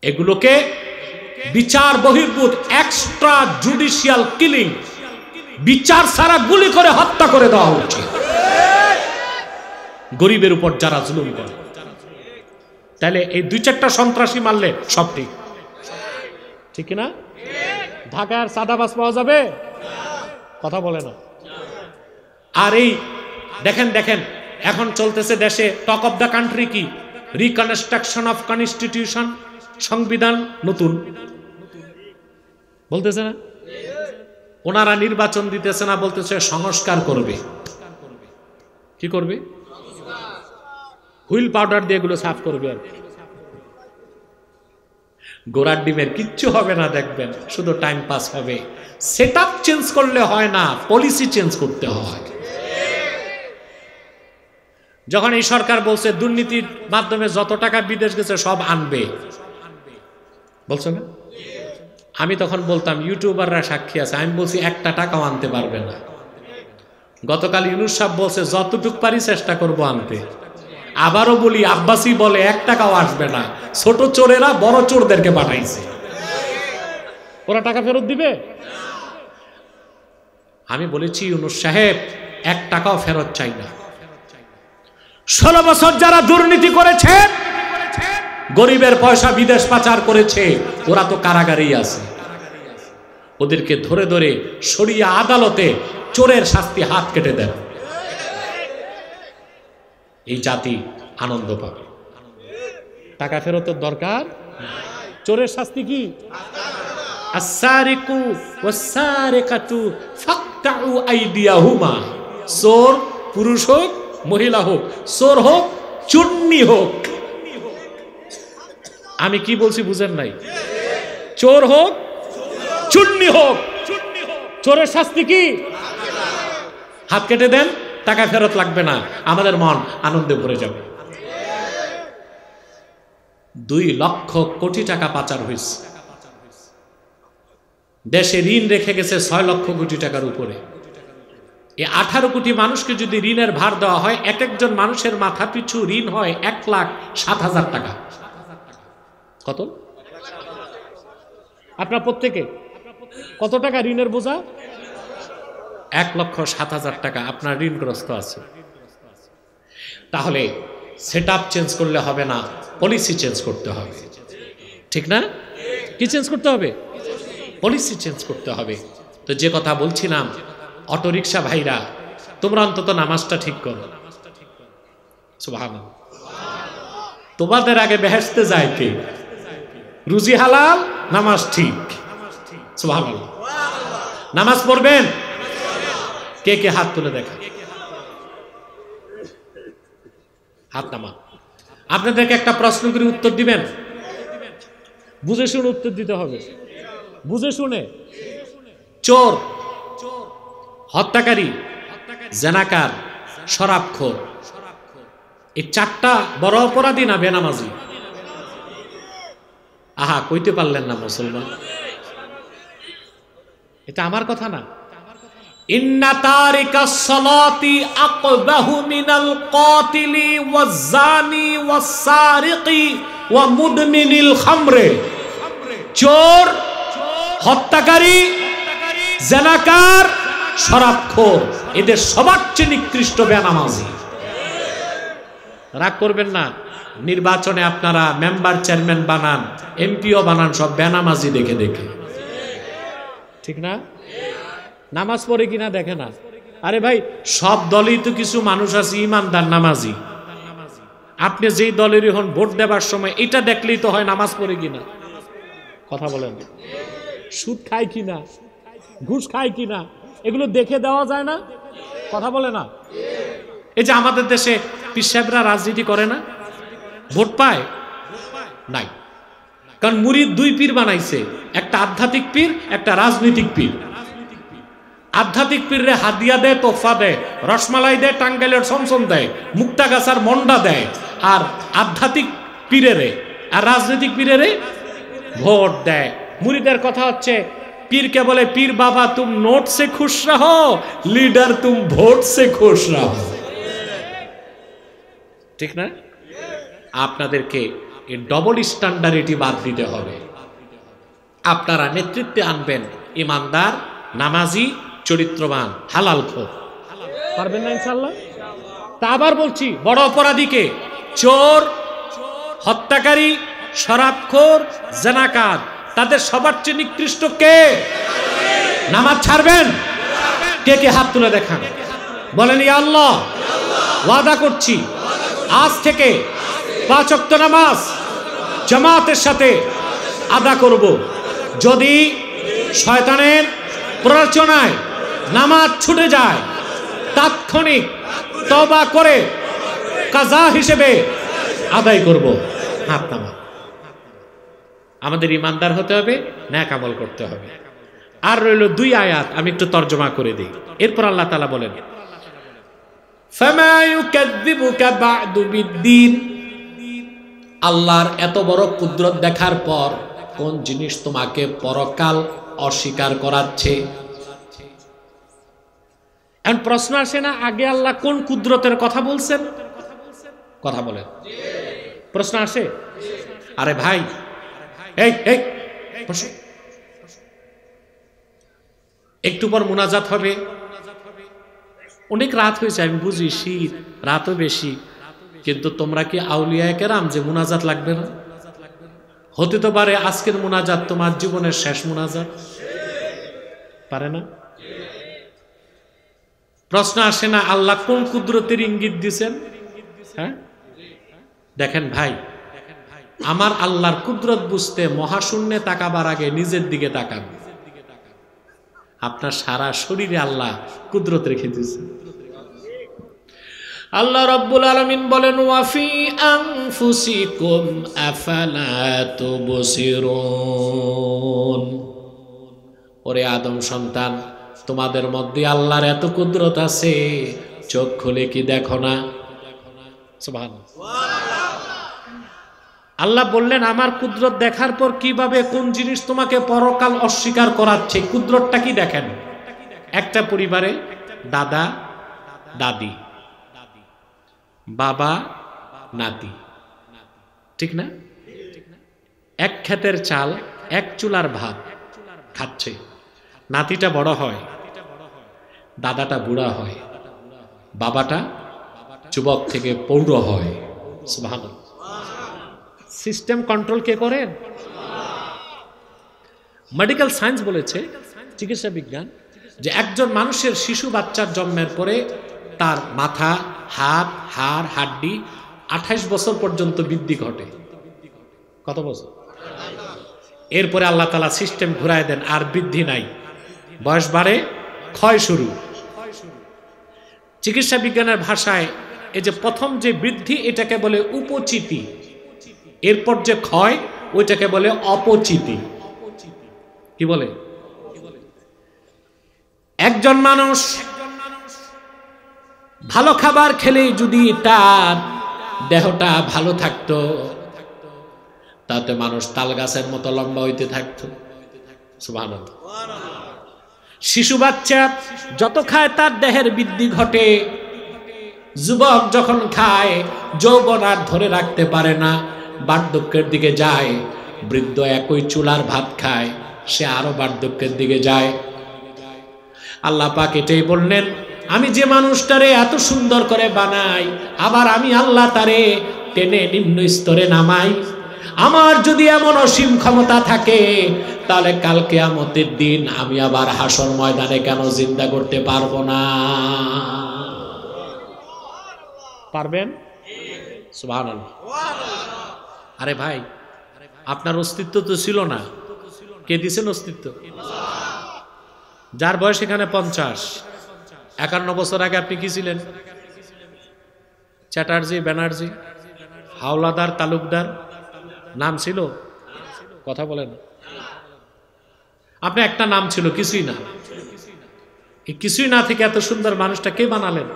এগুলোকে বিচার বহির্ভূত এক্সট্রা জুডিশিয়াল কিলিং, বিচার ছাড়া গুলি করে হত্যা করে দেওয়া উচিত গরিবের উপর যারা জুলুম করে। তাহলে এই 2-4টা সন্ত্রাসী মারলে সব ঠিক, ঠিক না? ঢাকার চাঁদাবাজ পাওয়া যাবে? কথা বলে না। আর এই দেখেন দেখেন, এখন চলতেছে দেশে টক অফ দ্য কান্ট্রি কি? রিকনস্ট্রাকশন অফ কনস্টিটিউশন, সংবিধান নতুন বলতেছে না? ওনারা নির্বাচন দিতেছে না, বলতেছে সংস্কার করবে। কি করবে? হুইল পাউডার দিয়ে এগুলো সাফ করবে। আর গোড়ার ডিমের কিচ্ছু হবে না, দেখবেন শুধু টাইম পাস হবে। সেটআপ চেঞ্জ করলে হয় না, পলিসি চেঞ্জ করতে হয়। যখন এই সরকার বলছে দুর্নীতির মাধ্যমে যত টাকা বিদেশ গেছে সব আনবে, বলছো না? আমি তখন বলতাম, ইউটিউবাররা সাক্ষী আছে, আমি বলছি একটা টাকাও আনতে পারবে না। গতকাল ইউনূস সাহেব বলছে যতটুক পারি চেষ্টা করব আনতে। আবারও বলি, আব্বাসী বলে 1 টাকাও আসবে না। ছোট চোরেরা বড় চোরদেরকে পাঠাইছে, ওরা টাকা ফেরত দিবে। আমি বলেছি, ইউনূস সাহেব 1 টাকাও ফেরত চাই না। 16 বছর যারা দুর্নীতি করেছে, গরিবের পয়সা বিদেশ পাচার করেছে, ওরা তো কারাগারেই আছে। ওদেরকে ধরে ধরে শরিয়া আদালতে চোরের শাস্তি হাত কেটে দেন, এই জাতি আনন্দ পাবে। টাকা ফেরতের দরকার, চোরের শাস্তি কি? আস-সারিকু ওয়াস-সারিকাতু ফাকতাউ আইদিয়াহুমা। চোর পুরুষ হোক মহিলা হোক, চোর হোক চুন্নি হোক। আমি কি বলছি বুঝেন নাই? চোর হোক চুন্নি হোক, চোরের শাস্তি কি? হাত কেটে দেন, টাকা ফেরত লাগবে না, আমাদের মন আনন্দে ভরে যাবে। 2 লক্ষ কোটি টাকা পাচার হয়েছে। দেশে ঋণ রেখে গেছে 6 লক্ষ কোটি টাকার উপরে। এই 18 কোটি মানুষকে যদি ঋণের ভার দেওয়া হয়, এক একজন মানুষের মাথা পিছু ঋণ হয় 1,07,000 টাকা। কত? আপনার প্রত্যেকে কত টাকা ঋণের বোঝা? 1,07,000 টাকা আপনার ঋণগ্রস্ত আছে। তাহলে সেটআপ চেঞ্জ করলে হবে না, পলিসি চেঞ্জ করতে হবে, ঠিক না? কি চেঞ্জ করতে হবে? পলিসি চেঞ্জ করতে হবে। তো যে কথা বলছিলাম, অটোরিকশা ভাইরা, তোমরা অন্তত নামাজটা ঠিক করো। সুবহানাল্লাহ। তোমাদের আগে বেহেশতে যায় কে? রুজি হালাল, নামাজ ঠিক। সুবহানাল্লাহ। নামাজ পড়বেন? কে কে হাত তুলে দেখা? হাত নামা। আপনাদেরকে একটা প্রশ্ন করে উত্তর দিবেন, বুঝে শুনে উত্তর দিতে হবে, বুঝে শুনে। চোর, হত্যাকারী, জেনাকার, শরাবখোর, এই 4টা বড় অপরাধী না বেনামাজি? আহা, কইতে পারলেন না মুসলমান? এটা আমার কথা না। ইন্না তারিকাস সালাতি আকবাহু মিনাল কাতিলি ওয়াজ জানি ওয়াস সারিকি ওয়া মুদমিনিল খামরে। চোর, হত্যাকারী, জেনাকার, শরাবখোর, এদের সবার চেয়ে নিকৃষ্ট বেনামাজি। রাগ করবেন না, নির্বাচনে আপনারা মেম্বার চেয়ারম্যান বানান, এমপিও বানান, সব বেনামাজি দেখে দেখে, ঠিক না? নামাজ পড়ে কিনা দেখে না। আরে ভাই, সব দলেই তো কিছু মানুষ আছে ইমানদার নামাজি। আপনি যেই দলেরই হন, ভোট দেবার সময় এটা দেখলেই তো হয় নামাজ পড়ে কিনা। কথা বলেন, সুদ খায় কিনা, ঘুষ খায় কিনা, এগুলো দেখে দেওয়া যায় না? কথা বলে না? এই যে আমাদের দেশে পীর সাহেবরা রাজনীতি করে না, ভোট পায় নাই, কারণ মুরিদ 2 পীর বানাইছে, একটা আধ্যাত্মিক পীর, একটা রাজনৈতিক পীর। আধ্যাত্মিক পীররে হাদিয়া দেয়, তোফা দেয়, রসমালাই দেয়, টাঙ্গাইলের সমসম দেয়, মুক্তাগাছার মন্ডা দেয়, আর আধ্যাত্মিক পীরেরে আর রাজনৈতিক পীরেরে ভোট দেয়। মুরিদের কথা হচ্ছে, পীরকে বলে, পীর বাবা তুম নোট সে খুশ রহো, লিডার তুম ভোট সে খুশ রহো, ঠিক না? আপনাদেরকে এই ডবল স্ট্যান্ডার্ডিটি বাদ দিতে হবে। আপনারা নেতৃত্বে আনবেন ইমানদার, নামাজি, চরিত্রবান, হালালখোর। পারবেন না ইনশাআল্লাহ? তা আবার বলছি, বড় অপরাধীকে, চোর, হত্যাকারী, শরাবখোর, জেনাকার, তাদের সবার চেয়ে নিকৃষ্ট কে? নামাজ ছাড়বেন? কে কে হাত তুলে দেখান, বলেন ইয়া আল্লাহ, ওয়াদা করছি আজ থেকে 5 ওয়াক্ত নামাজ জামাতের সাথে আদা করব। যদি শয়তানের প্ররোচনায় নামাজ ছুটে যায়, তাৎক্ষণিক তওবা করে কাজা হিসেবে আদায় করব। হাত নামা। আমাদের ইমানদার হতে হবে, নেক আমল করতে হবে। আর রইল 2 আয়াত, আমি একটু তর্জমা করে দিই। এরপর আল্লাহ তাআলা বলেন, ফামা ইউকাযযিবুকা বা'দু বিদ্দীন, আল্লাহর এত বড় কুদরত দেখার পর কোন জিনিস তোমাকে পরকাল অস্বীকার করাচ্ছে? এখন প্রশ্ন আসে না, আগে আল্লাহ কোন কুদরতের কথা বলছেন? কথা বলেন, প্রশ্ন আসে? আরে ভাই, এই এই বসো, একটু পর মুনাজাত হবে। অনেক রাত হয়েছে, আমি বুঝি, শীত, রাতও বেশি, কিন্তু তোমরা কি আউলিয়ায়ে কেরাম যে মুনাজাত লাগবে না? হতে তো পারে আজকের মুনাজাত তোমার জীবনের শেষ মুনাজাত, পারে না? প্রশ্ন আসে না আল্লাহ কোন কুদরতের ইঙ্গিত দিয়েছেন? হ্যাঁ, দেখেন ভাই, আমার আল্লাহর কুদরত বুঝতে মহাশূন্যে তাকাবার আগে নিজের দিকে তাকান। আপনার সারা শরীরে আল্লাহ কুদরত রেখে দিয়েছেন। আল্লাহ রাব্বুল আলামিন বলেন, ওয়া ফি আনফুসিকুম আফালা তুবসিরুন। ওরে আদম সন্তান, তোমাদের মধ্যে আল্লাহর এত কুদরত আছে, চোখ খুলে কি দেখো না? সুবহানাল্লাহ। আল্লাহ বললেন, আমার কুদরত দেখার পর কিভাবে কোন জিনিস তোমাকে পরকাল অস্বীকার করাচ্ছে, কুদরতটা কি দেখেন। একটা পরিবারে দাদা দাদি, বাবা নাতি, ঠিক না? এক ক্ষেতের চাল, এক চুলার ভাত খাচ্ছে। নাতিটা বড় হয়, দাদাটা বুড়া হয়, বাবাটা যুবক থেকে পৌঢ় হয়। সুবহানাল্লাহ। সিস্টেম কন্ট্রোল কে করেন? মেডিকেল সায়েন্স বলেছে, চিকিৎসা বিজ্ঞান, যে একজন মানুষের শিশু বাচ্চার জন্মের পরে তার মাথা, হাত, হাড়, হাড্ডি 28 বছর পর্যন্ত বৃদ্ধি ঘটে। কত বছর? এরপরে আল্লাহ তাআলা সিস্টেম ঘুরায় দেন, আর বৃদ্ধি নাই, বয়স বাড়ে, ক্ষয় শুরু। চিকিৎসা বিজ্ঞানের ভাষায় এই যে প্রথম যে বৃদ্ধি, এটাকে বলে উপচিতি, এরপর যে ক্ষয়, ওইটাকে বলে অপচিতি। কি বলে? একজন মানুষ ভালো খাবার খেলে যদি তার দেহটা ভালো থাকতো, তাতে মানুষ তাল গাছের মতো লম্বা হইতে থাকতো। সুবহানাল্লাহ। শিশু বাচ্চা যত খায় তার দেহের বৃদ্ধি ঘটে। যুবক যখন খায়, যৌবন আর ধরে রাখতে পারে না, বার্ধক্যের দিকে যায়। বৃদ্ধ একই চুলার ভাত খায়, সে আরো বার্ধক্যের দিকে যায়। আল্লাহ পাক এটাই বললেন, আমি যে মানুষটারে এত সুন্দর করে বানাই, আবার আমি আল্লাহ তারে টেনে নিম্ন স্তরে নামাই। আমার যদি এমন অসীম ক্ষমতা থাকে, তাহলে কাল কিয়ামতের দিন আমি আবার হাসর ময়দানে কেন জিন্দা করতে পারবো না? পারবেন? সুবহানাল্লাহ। আরে ভাই, আপনার অস্তিত্ব তো ছিল না, কে দিয়েছেন অস্তিত্ব? যার বয়স এখানে 50, 51 বছর আগে আপনি কি ছিলেন? চ্যাটার্জি, ব্যানার্জি, হাওলাদার, তালুকদার নাম ছিল? কথা বলেন। আপনি একটা নাম ছিল, কিছুই না। এই কিছুই না থেকে এত সুন্দর মানুষটা কে বানালেন?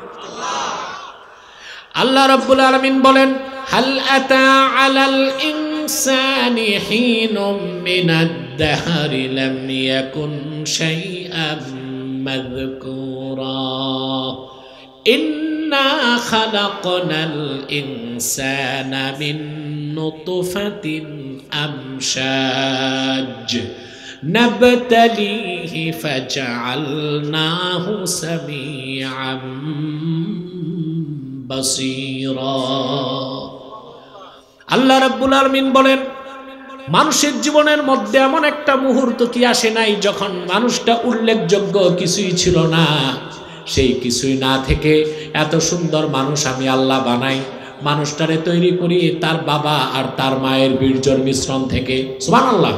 আল্লাহ রাব্বুল আলামিন বলেন, হাল আতা আলাল ইনসানি হিনুম মিনাদ দাহরি লাম ইয়াকুন শাইআম মাযকুরা ইন্না খালাকনাল ইনসানা মিন নুতফাতিন আমশাজ নাবতালিহি ফাজআলনাহু সামিআম বাসীরা। আল্লাহ রাব্বুল আলামিন বলেন, মানুষের জীবনের মধ্যে এমন একটা মুহূর্ত কি আসে নাই যখন মানুষটা উল্লেখযোগ্য কিছুই ছিল না। সেই কিছুই না থেকে এত সুন্দর মানুষ আমি আল্লাহ বানাই। মানুষটারে তৈরি করি তার বাবা আর তার মায়ের বীর্যের মিশ্রণ থেকে। সুবহানাল্লাহ।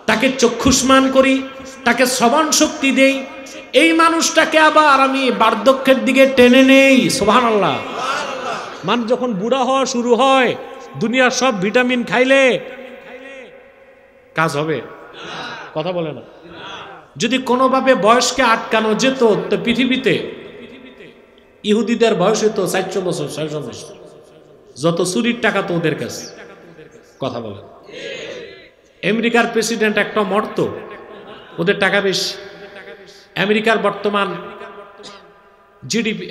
তাকে চক্ষুষ্মান করি, তাকে শ্রবণ শক্তি দেই। এই মানুষটাকে আবার আমি বার্ধক্যের দিকে টেনে নেই। সুবহানাল্লাহ। মানুষ যখন বুড়া হওয়া শুরু হয়, দুনিয়ার সব ভিটামিন খাইলে কাজ হবে? কথা বলে না। যদি কোনোভাবে বয়সকে আটকানো যেত, তো পৃথিবীতে ইহুদিদের বয়স হতো 400 বছর 600 বছর, যত চুরির টাকা তো ওদের কাছে। কথা বলেন, আমেরিকার প্রেসিডেন্ট একটা মরতো, ওদের টাকা বেশি। আমেরিকার বর্তমান জিডিপি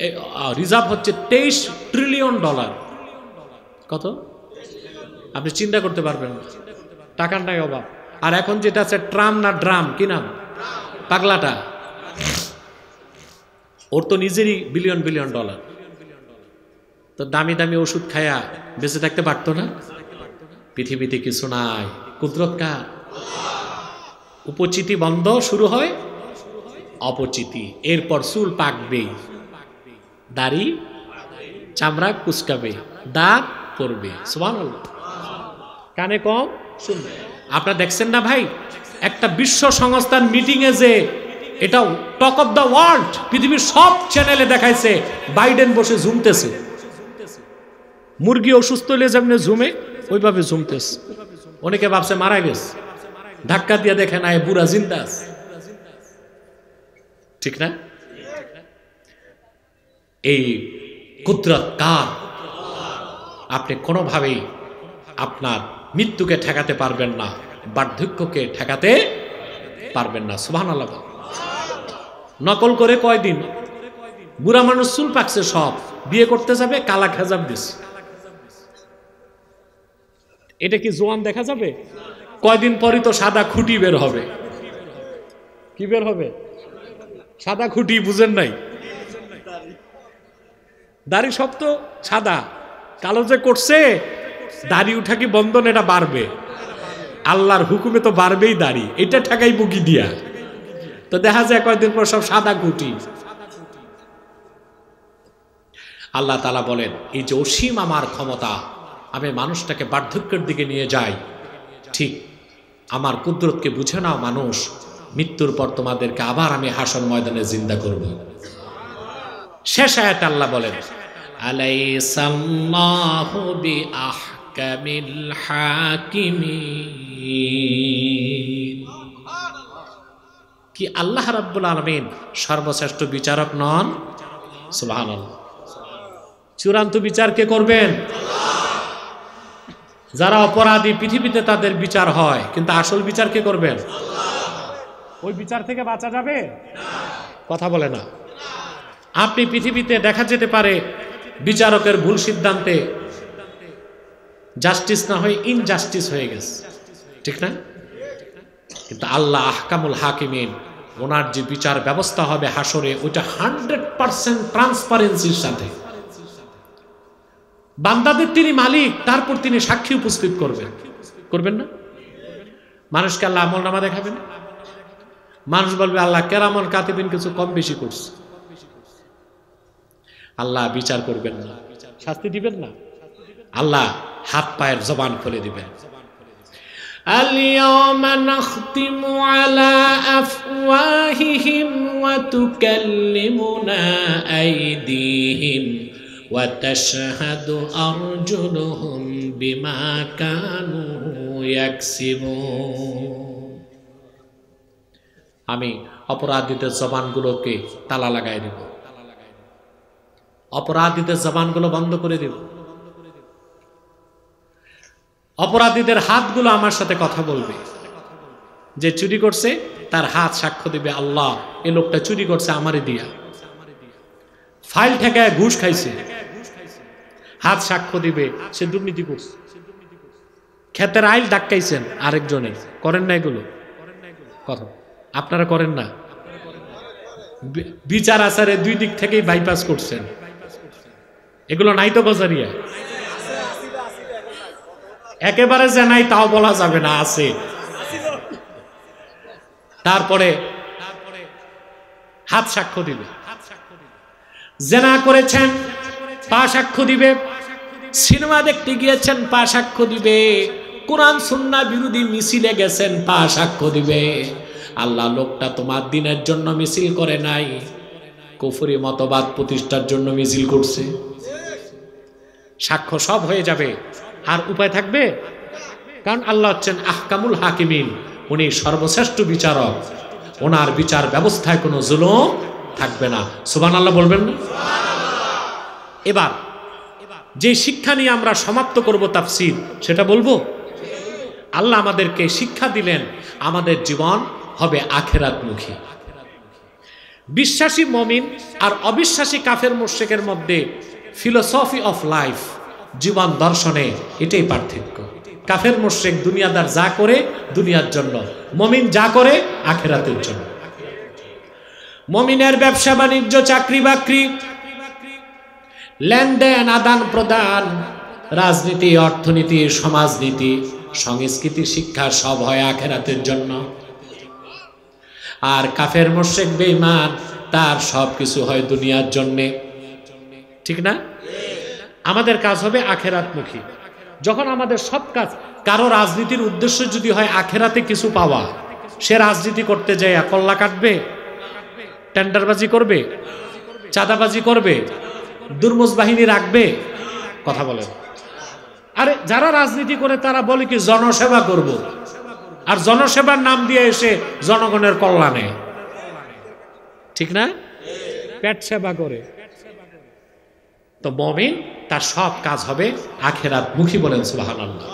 রিজার্ভ হচ্ছে $23 ট্রিলিয়ন। কত আপনি চিন্তা করতে পারবেন না, টাকার নাই অভাব। আর এখন যেটা আছে ট্রাম না ড্রাম, কি নাম পাগলাটা, ওর তো নিজেরই বিলিয়ন বিলিয়ন ডলার। তো দামি দামি ওষুধ খায়া বেঁচে থাকতে পারতো না? পৃথিবীতে কিছু নাই, কুদরত কার? উপচিতি বন্ধ, শুরু হয় অপচিতি, এরপর চুল পাকবেই, দাড়ি চামড়া কুচকাবে, দাঁত পড়বে, সুবহানাল্লাহ। কানে কম শুনবে। আপনারা দেখছেন না ভাই, একটা বিশ্ব সংস্থার মিটিং এ যে এটা টক অফ দ্য ওয়ার্ল্ড, পৃথিবীর সব চ্যানেলে দেখাইছে বাইডেন বসে ঝুমতেছে। মুরগি অসুস্থ হলে যেমনি ঝুমে, ওইভাবে ঝুমতেছে। অনেকে ভাবছে মারা গেছে, ধাক্কা দিয়ে দেখে না বুড়া জিন্দা আছে, ঠিক না? এই কুদরত কার? আপনি কোনোভাবেই আপনার মৃত্যুকে ঠেকাতে পারবেন না, বার্ধক্যকে ঠেকাতে পারবেন না। সুবহানাল্লাহ। নকল করে কয়দিন, বুড়া মানুষ চুল পাকছে সব, বিয়ে করতে যাবে কালা খেজাব দিস, এটা কি জোয়ান দেখা যাবে? কয়দিন পরই তো সাদা খুঁটি বের হবে। কি বের হবে? সাদা খুঁটি, বুঝেন নাই? দাড়ি সব তো সাদা, কালো যে করছে, দাড়ি উঠা কি বন্ধন, এটা বাড়বে আল্লাহর হুকুমে, তো বাড়বেই দাড়ি, এটা ঠেকাই বুকি দিয়া। তো দেখা যায় কয়েকদিন পর সব সাদা খুঁটি। আল্লাহ তাআলা বলেন, এই যে অসীম আমার ক্ষমতা, আমি মানুষটাকে বার্ধক্যের দিকে নিয়ে যাই, ঠিক আমার কুদরতকে বুঝে নাও মানুষ, মৃত্যুর পর তোমাদেরকে আবার আমি হাসর ময়দানে জিন্দা করব। শেষ আয়াতে আল্লাহ বলেন, আলাইসাল্লাহু বিআহকামিল হাকিমিন, কি আল্লাহ রাব্বুল আলামিন সর্বশ্রেষ্ঠ বিচারক নন? সুবহানাল্লাহ। চূড়ান্ত বিচার কে করবেন? যারা অপরাধী পৃথিবীতে তাদের বিচার হয়, কিন্তু আসল বিচার কে করবেন? ওই বিচার থেকে বাঁচা যাবে? কথা বলে না। আপনি পৃথিবীতে দেখা যেতে পারে বিচারকের ভুল সিদ্ধান্তে জাস্টিস না হয়ে ইনজাস্টিস হয়ে গেছে, ঠিক না? কিন্তু আল্লাহ আহকামুল হাকিমিন, ওনার যে বিচার ব্যবস্থা হবে হাসরে, ওইটা 100% ট্রান্সপারেন্সির সাথে। বান্দাদের তিনি মালিক, তারপর তিনি সাক্ষী উপস্থিত করবেন, করবেন না? মানুষকে আল্লাহ আমল নামা দেখাবেন, মানুষ বলবে আল্লাহ কেরামন কাতিবিন কিছু কম বেশি করছে। আল্লাহ বিচার করবেন না, শাস্তি দিবেন না, আল্লাহ হাত পায়ের জবান খুলে দিবেন। আল-ইয়াওমা নাখতিমু আলা আফওয়াহিহিম ওয়া তুকাল্লিমুনা আইদিহিম ওয়া তাশহাদু আরজুলুহুম বিমা কানু ইয়াকসিবুন। আমি অপরাধীদের জবানগুলোকে তালা লাগাই দেব, অপরাধীদের জবানগুলো বন্ধ করে দেব, অপরাধীদের হাতগুলো আমার সাথে কথা বলবে। যে চুরি করছে তার হাত সাক্ষ্য দিবে, আল্লাহ এই লোকটা চুরি করছে আমারে দিয়া, ফাইল ঠেকায় ঘুষ খাইছে, হাত সাক্ষ্য দিবে সে দুর্নীতি করছে। ক্ষেতের আইল ডাক্কাইছেন আরেকজনে, করেন না এগুলো? কথা আপনারা করেন না? বিচার আচারে দুই দিক থেকেই বাইপাস করছেন, এগুলো নাই তো গজারিয়া? একেবারে যে নাই তাও বলা যাবে না, আছে। তারপরে হাত সাক্ষ্য দিবে, জেনা করেছেন পা সাক্ষ্য দিবে, সিনেমা দেখতে গিয়েছেন পা সাক্ষ্য দিবে, কোরআন সুন্নাহ বিরোধী মিছিলে গেছেন পা সাক্ষ্য দিবে। আল্লাহ লোকটা তোমার দিনের জন্য মিছিল করে নাই, কুফরি মতবাদ প্রতিষ্ঠার জন্য মিছিল করছে। সাক্ষ্য সব হয়ে যাবে, আর উপায় থাকবে? কারণ আল্লাহ হচ্ছেন আহকামুল হাকিমিন, উনি সর্বশ্রেষ্ঠ বিচারক, ওনার বিচার ব্যবস্থায় কোনো জুলুম থাকবে না। সুবহানাল্লাহ বলবেন না? এবার যে শিক্ষা নিয়ে আমরা সমাপ্ত করব তাফসীর, সেটা বলবো। আল্লাহ আমাদেরকে শিক্ষা দিলেন আমাদের জীবন হবে আখিরাতমুখী। বিশ্বাসী মুমিন আর অবিশ্বাসী কাফের মুশরিকের মধ্যে ফিলোসফি অফ লাইফ, জীবন দর্শনে এটাই পার্থক্য। কাফের মুশরিক দুনিয়াদার যা করে দুনিয়ার জন্য, মুমিন যা করে আখিরাতের জন্য। মুমিনের ব্যবসা বাণিজ্য, চাকরি বাকরি, লেনদেন, আদান প্রদান, রাজনীতি, অর্থনীতি, সমাজনীতি, সংস্কৃতি, শিক্ষা সব হয় আখিরাতের জন্য। আর কাফের মুশরিক বেঈমান তার সব কিছু হয় দুনিয়ার জন্য, ঠিক না? আমাদের কাজ হবে আখিরাতমুখী। যখন আমাদের সব কাজ, কারো রাজনীতির উদ্দেশ্য যদি হয় আখিরাতে কিছু পাওয়া, সে রাজনীতি করতে যায় কল্লা কাটবে, টেন্ডারবাজি করবে, চাঁদাবাজি করবে, দুর্মুজ বাহিনী রাখবে, কথা বলেন। আরে যারা রাজনীতি করে তারা বলে কি জনসেবা করব, আর জনসেবার নাম দিয়ে এসে জনগণের কল্যাণে, ঠিক না? পেট সেবা করে। তো মুমিন তার সব কাজ হবে আখিরাতমুখী, বলেন সুবহানাল্লাহ।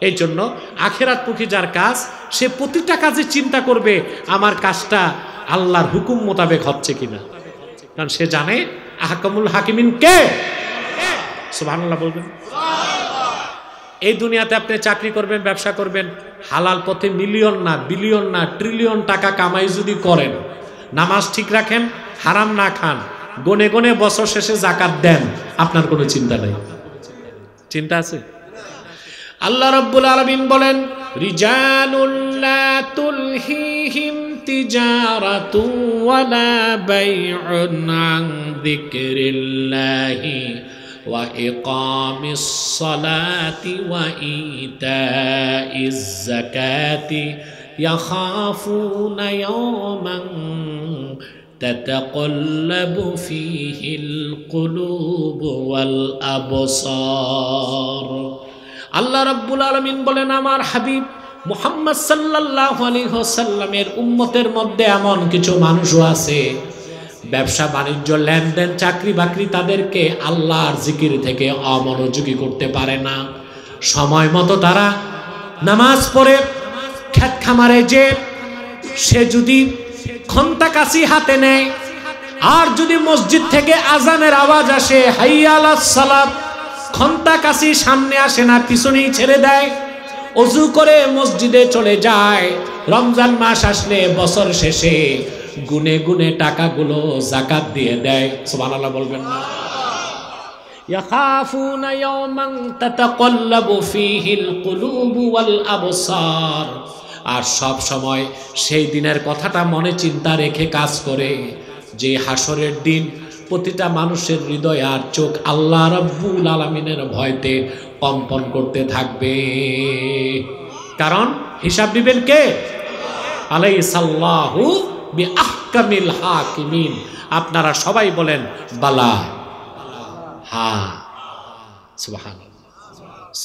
এই জন্য আখিরাতমুখী যার কাজ, সে প্রতিটা কাজে চিন্তা করবে আমার কাজটা আল্লাহর হুকুম মোতাবেক হচ্ছে কিনা, কারণ সে জানে আহকামুল হাকিমিন কে। সুবহানাল্লাহ বলবেন। এই দুনিয়াতে আপনি চাকরি করবেন, ব্যবসা করবেন, হালাল পথে মিলিয়ন না, বিলিয়ন না, ট্রিলিয়ন টাকা কামাই যদি করেন, নামাজ ঠিক রাখেন, হারাম না খান, গনে গনে বছর শেষে যাকাত দেন, আপনার কোনো চিন্তা নেই। চিন্তা আছে? আল্লাহ রাব্বুল আলামিন বলেন, রিজালুল লা তুলহিহিম তিজারাতু ওয়ালা বাইউন আন যিকরিল্লাহি ওয়া ইকামিস সালাতি ওয়া ইতাইজ যাকাতি ইয়াখাফুনা ইয়াওমান তাতাকাল্লাবু ফীহিল কুলুবু ওয়াল আবসার। আল্লাহ রাব্বুল আলামিন বলেন, আমার হাবিব মুহাম্মদ সাল্লাল্লাহু আলাইহি ওয়াসাল্লামের উম্মতের মধ্যে এমন কিছু মানুষও আছে, ব্যবসা বাণিজ্য, লেনদেন, চাকরি বাকরি তাদেরকে আল্লাহর জিকির থেকে অমনোযোগী করতে পারে না। সময় মতো তারা নামাজ পড়ে ক্ষেত খামারে যে সে যদি ঘন্টা কাশি হাতে নেয়, আর যদি মসজিদ থেকে আজানের আওয়াজ আসে হাইয়া আলাস সালাত, ঘন্টা কাশি সামনে আসে না, পিছনেই ছেড়ে দেয়, ওযু করে মসজিদে চলে যায়। রমজান মাস আসলে বছর শেষে গুনে গুনে টাকাগুলো যাকাত দিয়ে দেয়। সুবহানাল্লাহ বলবেন না? ইয়াখাফুনা ইয়াওমান তাতাকাল্লাবু ফীহিল কুলুবু ওয়াল আবসার। আর সব সময় সেই দিনের কথাটা মনে চিন্তা রেখে কাজ করে, যে হাসরের দিন প্রতিটা মানুষের হৃদয় আর চোখ আল্লাহ রাব্বুল আলামিনের ভয়তে কম্পন করতে থাকবে। কারণ হিসাব দিবেন কে? আলাইসাল্লাহু বিআহকামিল হাকিমিন। আপনারা সবাই বলেন বালা, হ্যাঁ। সুবহানাল্লাহ।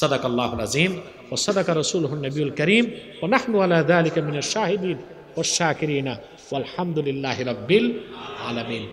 সাদাকাল্লাহুল আযীম ওয়া সাদাকা রাসূলুহুন নবিয়ুল কারীম ওয়া নাহনু আলা যালিকা মিনাশ শাহিদিন ওয়াশ শাকিরিন ওয়াল হামদুলিল্লাহি রাব্বিল আলামিন।